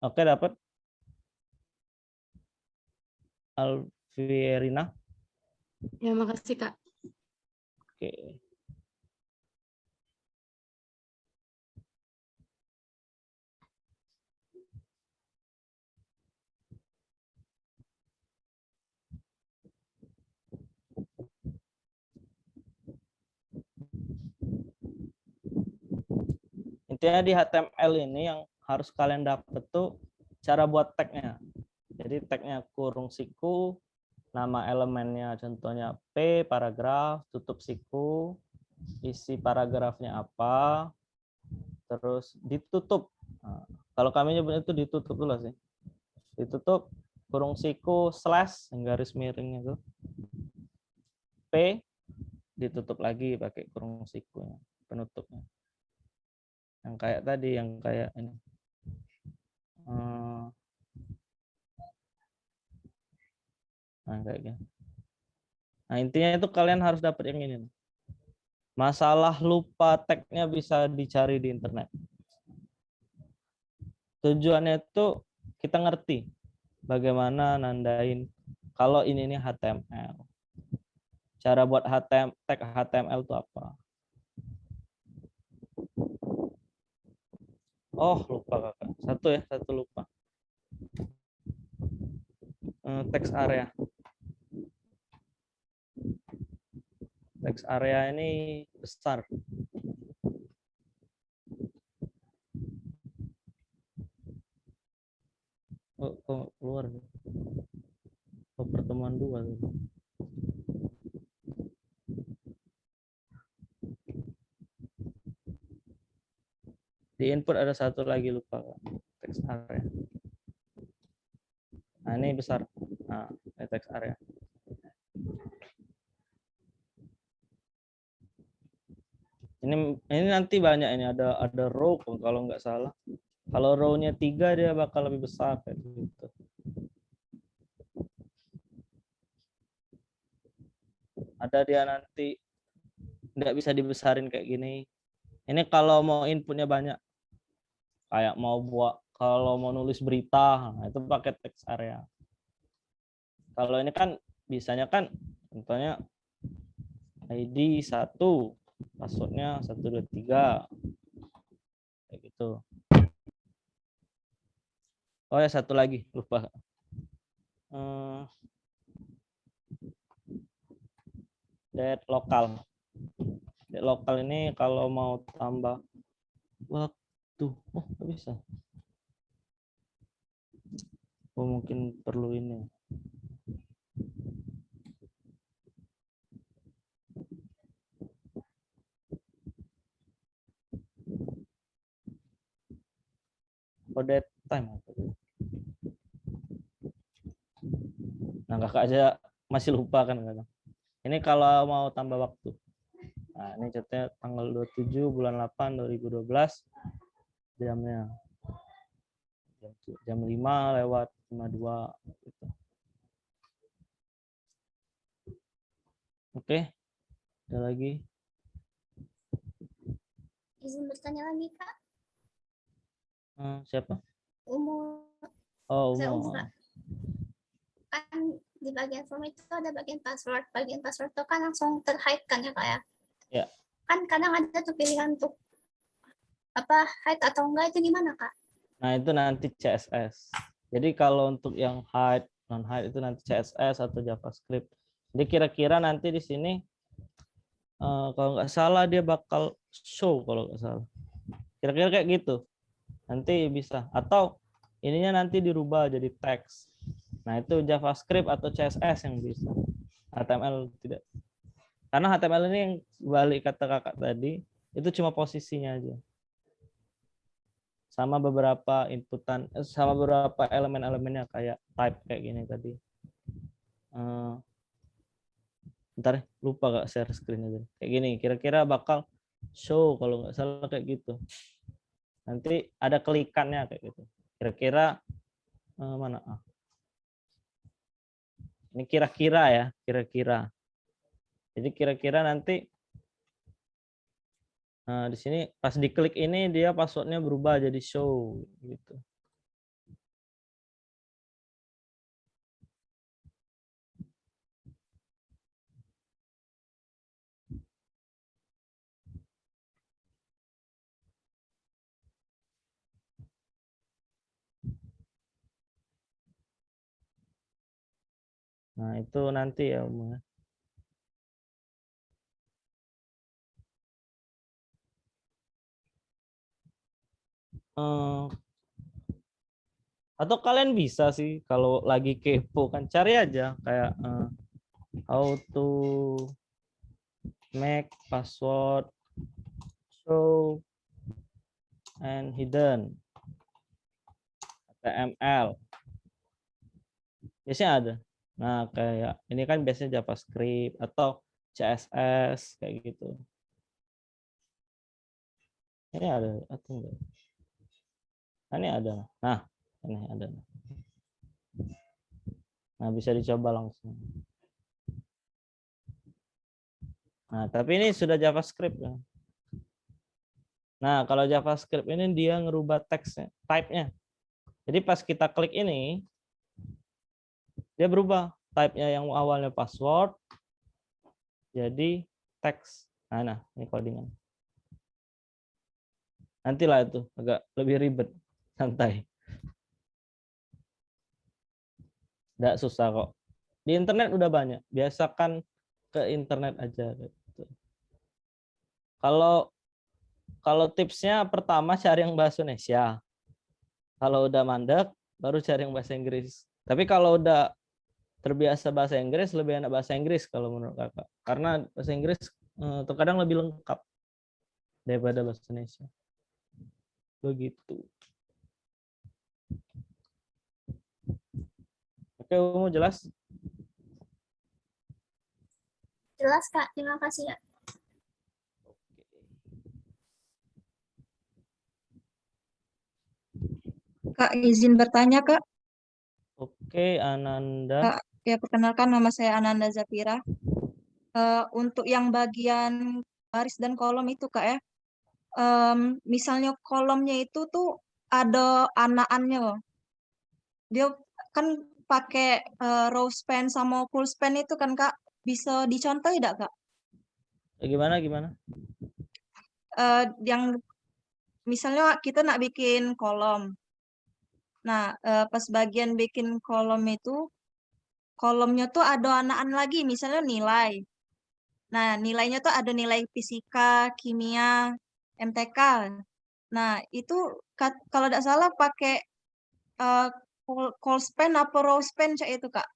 Oke, dapat. Alvierina. Ya, makasih Kak. Oke. Intinya di HTML ini yang harus kalian dapat tuh cara buat tagnya. Jadi tagnya kurung siku, nama elemennya contohnya P, paragraf, tutup siku, isi paragrafnya apa, terus ditutup. Nah, kalau kami nyebutnya itu ditutup dulu sih. Ditutup kurung siku slash garis miringnya itu. P ditutup lagi pakai kurung sikunya, penutupnya. Yang kayak tadi, yang kayak ini. Nah, kayak gini. Nah, intinya itu kalian harus dapat yang ini. Masalah lupa tagnya bisa dicari di internet. Tujuannya itu kita ngerti bagaimana nandain kalau ini HTML. Cara buat tag HTML itu apa? Oh, lupa kakak. Satu lupa. Text area. Text area ini besar. Oh, keluar. Oh, pertemuan 2. Di input ada satu lagi, lupa. Text area. Nah, ini besar. Nah, ini text area. Ini nanti banyak ini, ada row kalau nggak salah. Kalau row-nya 3 dia bakal lebih besar kayak gitu. Ada dia nanti nggak bisa dibesarin kayak gini. Ini kalau mau inputnya banyak. Kayak kalau mau nulis berita, nah itu pakai text area. Kalau ini kan bisanya kan contohnya ID 1, passwordnya 123. Kayak gitu. Oh ya, satu lagi lupa. Date lokal. Date lokal ini kalau mau tambah waktu, oh nggak bisa. Oh mungkin perlu ini. Oh, date time. Nah, kakak aja masih lupa kan kadang. Ini kalau mau tambah waktu. Nah, ini contohnya tanggal 27 bulan 8 2012 jamnya. Jam 5:52 gitu. Oke. Ada lagi? Izin bertanya lagi, Kak. Siapa? Umur. Oh, Saya umur. Kak. Kan di bagian form itu ada bagian password. Bagian password itu kan langsung terhide kan ya, Kak ya? Ya. Kan kadang ada tuh pilihan untuk apa hide atau enggak, itu gimana, Kak? Nah, itu nanti CSS. Jadi kalau untuk yang hide, non hide itu nanti CSS atau JavaScript. Jadi kira-kira nanti di sini kalau nggak salah dia bakal show kalau nggak salah. Kira-kira kayak gitu. Nanti bisa. Atau ininya nanti dirubah jadi teks. Nah, itu JavaScript atau CSS yang bisa. HTML tidak. Karena HTML ini yang balik kata kakak tadi, itu cuma posisinya aja. Sama beberapa inputan, sama beberapa elemen-elemennya kayak type kayak gini tadi. Bentar, lupa gak share screen aja. Kayak gini, kira-kira bakal show kalau nggak salah kayak gitu. Nanti ada klikannya kayak gitu. Kira-kira mana? Ini kira-kira ya, kira-kira. Jadi kira-kira nanti di sini pas diklik ini dia passwordnya berubah jadi show gitu. Nah, itu nanti ya, Om. Eh, atau kalian bisa sih kalau lagi kepo kan cari aja kayak how to make password show and hidden HTML. Biasanya ada. Nah, kayak ini kan biasanya JavaScript atau CSS kayak gitu. Ini ada atau enggak? Ini ada. Nah, ini ada. Nah, bisa dicoba langsung. Nah, tapi ini sudah JavaScript ya. Nah, kalau JavaScript ini dia ngerubah teksnya, type-nya. Jadi pas kita klik ini, dia berubah type-nya yang awalnya password jadi teks. Nah, ini codingan. Nantilah itu agak lebih ribet, santai. Nggak susah kok. Di internet udah banyak. Biasakan ke internet aja. Gitu. Kalau tipsnya pertama cari yang bahasa Indonesia. Kalau udah mandek, baru cari yang bahasa Inggris. Tapi kalau udah terbiasa bahasa Inggris, lebih enak bahasa Inggris kalau menurut kakak. Karena bahasa Inggris terkadang lebih lengkap daripada bahasa Indonesia. Begitu. Oke, Umu jelas? Jelas Kak, terima kasih ya. Kak, izin bertanya, Kak. Oke, Ananda. Kak, ya perkenalkan nama saya Ananda Zafira. Untuk yang bagian baris dan kolom itu, Kak ya. Misalnya kolomnya itu tuh ada anaannya. Dia kan pakai row span sama full span itu kan, Kak. Bisa dicontoh tidak, Kak? Gimana? Yang misalnya kita nak bikin kolom. Nah, pas bagian bikin kolom itu, kolomnya tuh ada anaan lagi, misalnya nilai. Nah, nilainya tuh ada nilai fisika, kimia, MTK. Nah, itu kalau tidak salah pakai call span apa row span cak itu, Kak.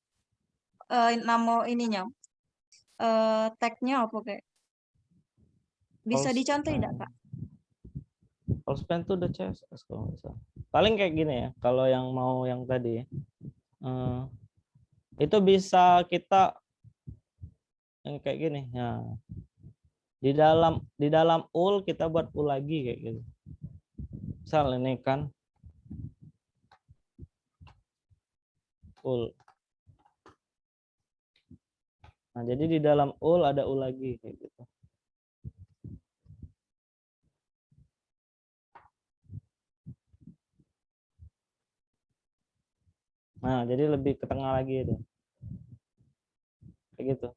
Nama ininya. Tag-nya apa kayak? Bisa dicontoh tidak, Kak? Call span tuh udah CSS kalau nggak salah. Paling kayak gini ya, kalau yang mau yang tadi ya. Itu bisa kita yang kayak gini ya. Di dalam ul kita buat ul lagi kayak gitu. Misal ini kan ul. Nah, jadi di dalam ul ada ul lagi kayak gitu. Nah, jadi lebih ke tengah lagi itu. Kayak gitu.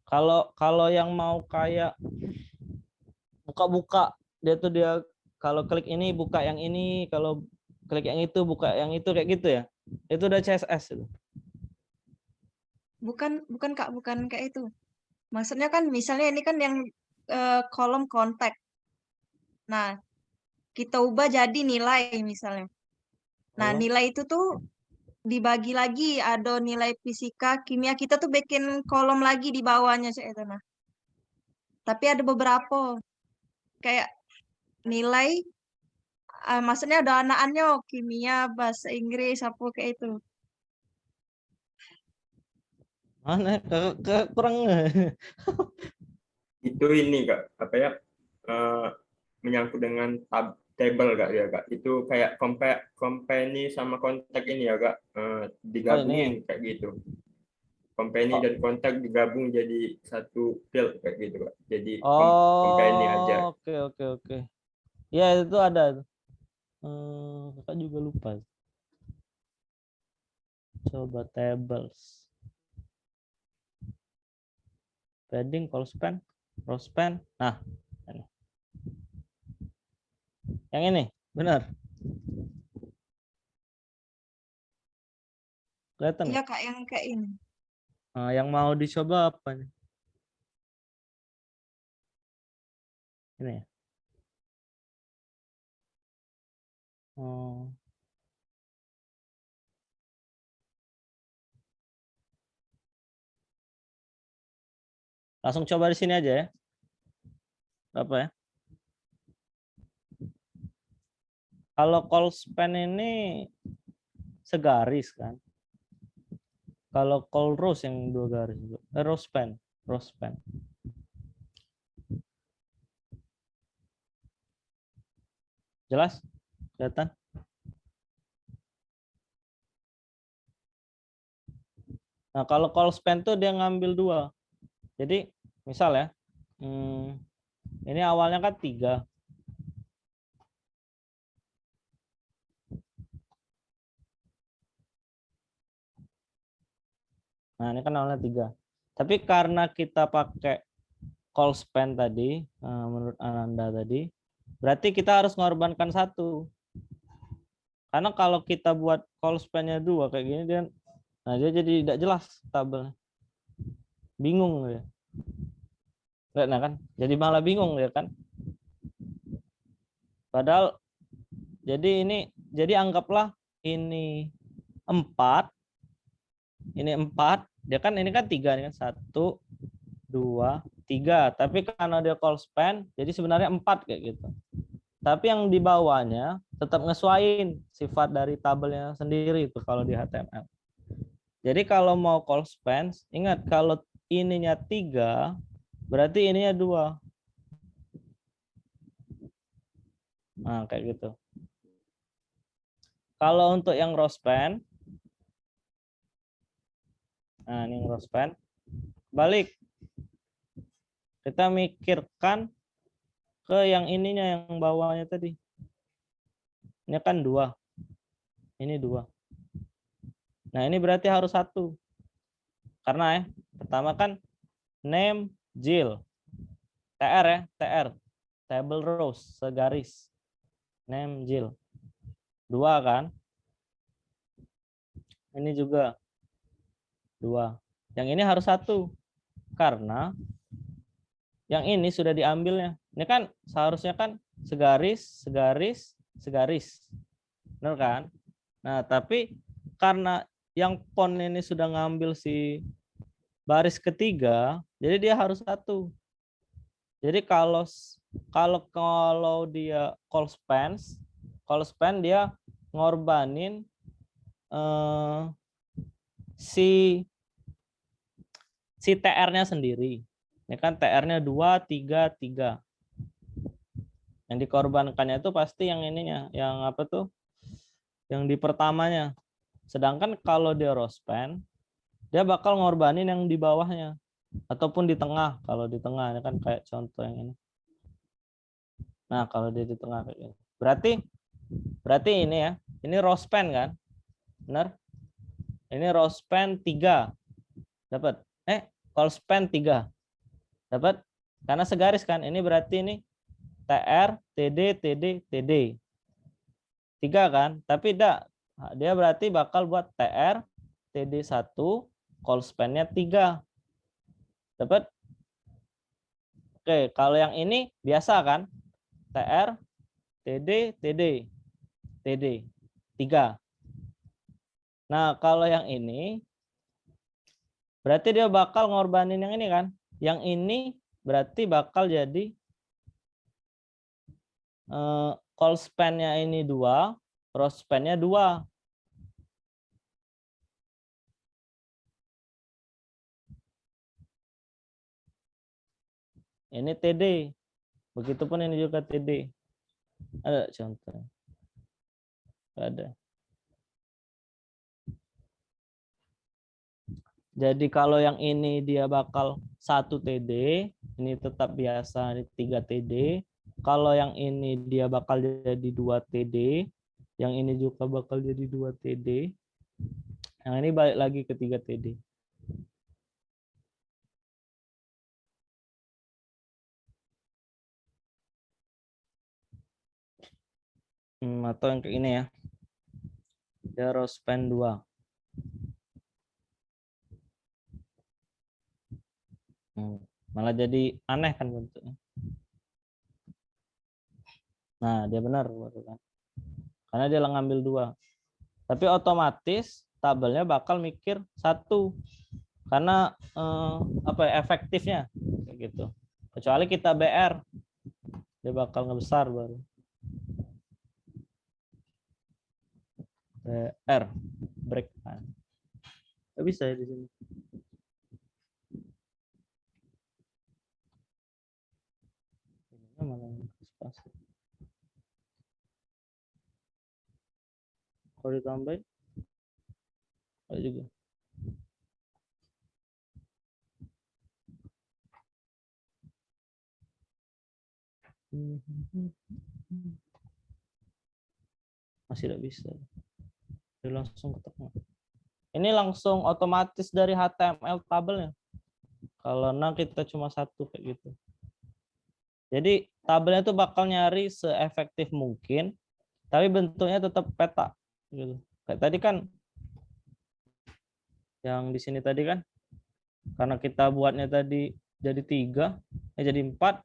Kalau yang mau kayak buka-buka, dia kalau klik ini buka yang ini, kalau klik yang itu buka yang itu kayak gitu ya. Itu udah CSS itu. Bukan Kak, bukan kayak itu. Maksudnya kan misalnya ini kan yang kolom kontak. Nah, kita ubah jadi nilai misalnya. Nah, nilai itu tuh dibagi lagi, ada nilai fisika, kimia, kita tuh bikin kolom lagi di bawahnya itu. Nah, tapi ada beberapa kayak nilai, maksudnya ada anaannya kimia, bahasa Inggris, apa kayak itu. Mana kurang Itu ini Kak, apa ya? Menyangkut dengan table Kak ya Kak. Itu kayak company sama kontak ini ya Kak, digabungin kayak gitu. Company dan kontak digabung jadi satu field kayak gitu Kak. Jadi company aja. Oke. Ya itu ada. Kakak juga lupa. Coba tables. Padding, call span, row span. Nah, ini. Yang ini, benar. Kelihatan Iya nggak? Kak, yang kayak ini. Nah, yang mau dicoba apa nih? Ini ya. Oh. Langsung coba di sini aja ya. Apa ya? Kalau call span ini segaris kan. Kalau call rows yang 2 garis. Row span. Jelas? Kelihatan? Nah, kalau call span tuh dia ngambil 2. Jadi, misal ya, ini awalnya kan 3. Nah, ini kan awalnya 3. Tapi karena kita pakai call span tadi, menurut Ananda tadi, berarti kita harus mengorbankan 1. Karena kalau kita buat call span-nya 2 kayak gini, dia jadi tidak jelas tabelnya. Bingung ya. Nah kan, jadi malah bingung ya kan. Padahal jadi anggaplah ini 4. Ini 4, dia kan ini kan 3 ini kan 1 2 3, tapi karena dia call span jadi sebenarnya 4 kayak gitu. Tapi yang di bawahnya tetap ngesuaiin sifat dari tabelnya sendiri itu kalau di HTML. Jadi kalau mau call span, ingat kalau ininya 3, berarti ininya 2. Nah, kayak gitu. Kalau untuk yang row span, nah ini row span, balik. Kita mikirkan ke yang ininya, yang bawahnya tadi. Ini kan 2. Ini 2. Nah, ini berarti harus 1. Karena ya, pertama kan name Jill. TR ya, TR. Table rows, segaris. Name Jill. 2 kan? Ini juga 2. Yang ini harus 1. Karena yang ini sudah diambilnya. Ini kan seharusnya kan segaris, segaris, segaris. Benar kan? Nah, tapi karena yang pon ini sudah ngambil si baris ketiga, jadi dia harus 1. Jadi kalau dia call span dia ngorbanin si TR-nya sendiri. Ini kan TR-nya 2 3 3. Yang dikorbankannya itu pasti yang ininya, yang apa tuh? Yang di pertamanya. Sedangkan kalau dia row span, dia bakal ngorbanin yang di bawahnya ataupun di tengah. Kalau di tengah ini kan kayak contoh yang ini. Nah, kalau dia di tengah kayak gini. Berarti ini ya. Ini row span kan? Benar? Ini row span 3. Dapat? Call span 3. Dapat? Karena segaris kan. Ini berarti ini TR, TD, TD, TD. 3 kan? Tapi dia berarti bakal buat TR, TD1, call span-nya 3. Dapat? Oke, kalau yang ini biasa kan? TR, TD, TD, TD. 3. Nah, kalau yang ini berarti dia bakal ngorbanin yang ini kan? Yang ini berarti bakal jadi call span-nya ini 2, row span-nya 2. Ini TD. Begitupun ini juga TD. Ada contoh? Ada. Jadi kalau yang ini dia bakal 1 TD, ini tetap biasa, ini 3 TD. Kalau yang ini dia bakal jadi 2 TD, yang ini juga bakal jadi 2 TD. Yang ini balik lagi ke 3 TD. Atau yang kayak ini ya. Dia row span 2. Malah jadi aneh kan bentuknya. Nah, dia benar baru kan. Karena dia ngambil 2. Tapi otomatis tabelnya bakal mikir 1. Karena efektifnya kayak gitu. Kecuali kita BR, dia bakal ngebesar baru. BR break. Nggak bisa ya di sini. Kalau ditambahin ada juga. Masih tidak bisa. Dia langsung ketekan. Ini langsung otomatis dari HTML tabelnya. Kalau kita cuma 1 kayak gitu. Jadi tabelnya itu bakal nyari seefektif mungkin, tapi bentuknya tetap peta. Gitu. Kayak tadi kan, yang di sini tadi kan, karena kita buatnya tadi jadi 3, jadi 4.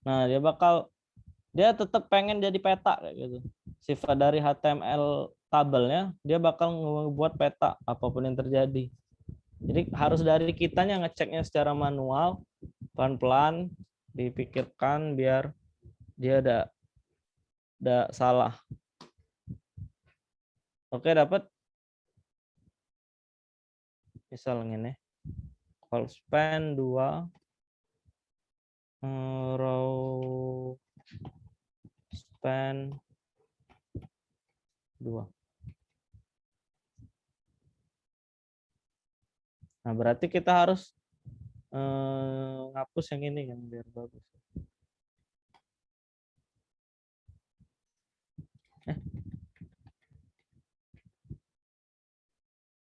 Nah dia tetap pengen jadi peta kayak gitu. Sifat dari HTML tabelnya dia bakal membuat peta apapun yang terjadi. Jadi harus dari kitanya ngeceknya secara manual, pelan-pelan dipikirkan biar dia ada salah. Oke, dapat. Misalnya nih, call span 2, row span 2. Nah, berarti kita harus ngapus yang ini kan biar bagus.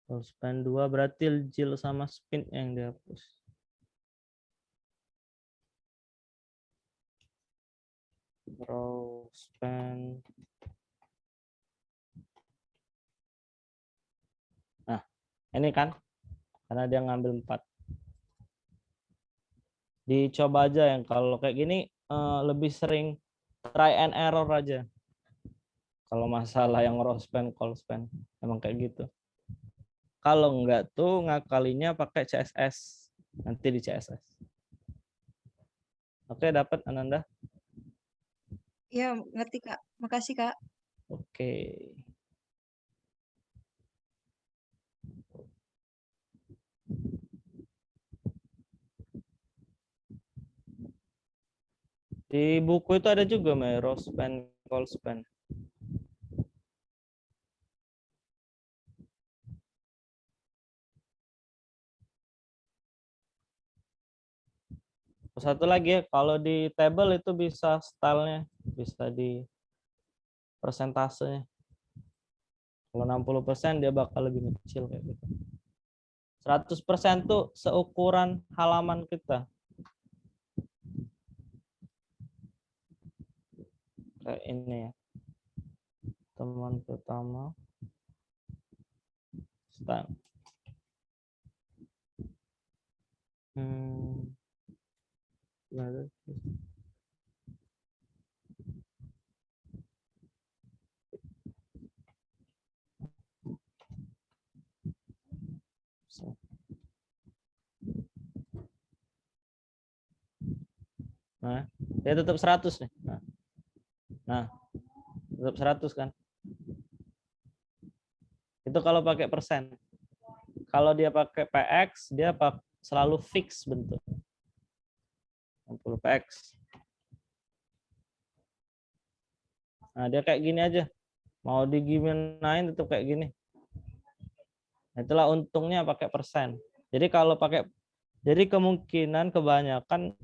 Call span 2 berarti jil sama spin yang dihapus. Row span. Nah, ini kan karena dia ngambil 4. Dicoba aja yang kalau kayak gini lebih sering try and error aja. Kalau masalah yang row span, call span emang kayak gitu. Kalau enggak tuh ngakalinya pakai CSS. Nanti di CSS. Oke, dapat Ananda? Ya, ngerti Kak. Makasih Kak. Oke. Di buku itu ada juga row span, call span. Satu lagi ya, kalau di table itu bisa stylenya, bisa di persentasenya. Kalau 60% dia bakal lebih kecil kayak gitu. 100% tuh seukuran halaman kita. Kayak ini ya. Teman pertama. Style. Nah, dia tetap 100 nih. Nah, tetap 100 kan. Itu kalau pakai persen. Kalau dia pakai PX, dia selalu fix bentuk. 60 PX. Nah, dia kayak gini aja. Mau digimanain tetap kayak gini. Nah, itulah untungnya pakai persen. Jadi kalau jadi kemungkinan kebanyakan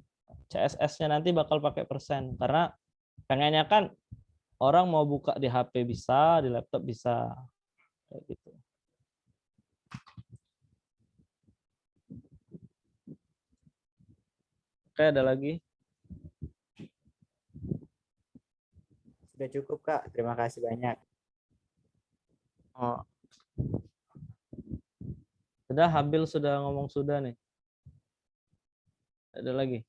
CSS-nya nanti bakal pakai persen. Karena pengennya kan orang mau buka di HP bisa, di laptop bisa. Kayak gitu. Oke, ada lagi? Sudah cukup Kak, terima kasih banyak. Oh. Sudah, Habil sudah ngomong sudah nih. Ada lagi?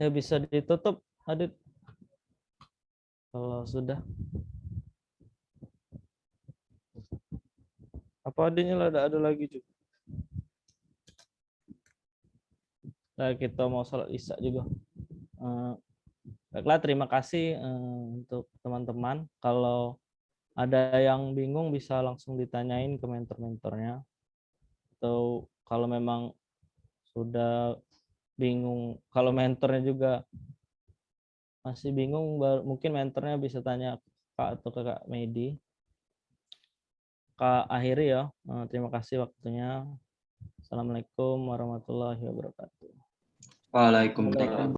Ya bisa ditutup, Adit. Kalau sudah. Apa adanya lah ada lagi juga. Nah, kita mau sholat isya juga. Baiklah, terima kasih untuk teman-teman. Kalau ada yang bingung bisa langsung ditanyain ke mentor-mentornya. Atau kalau memang sudah bingung, kalau mentornya juga masih bingung, mungkin mentornya bisa tanya Kak atau ke Kak Medi. Kak akhiri ya. Terima kasih waktunya. Assalamualaikum warahmatullahi wabarakatuh. Waalaikumsalam.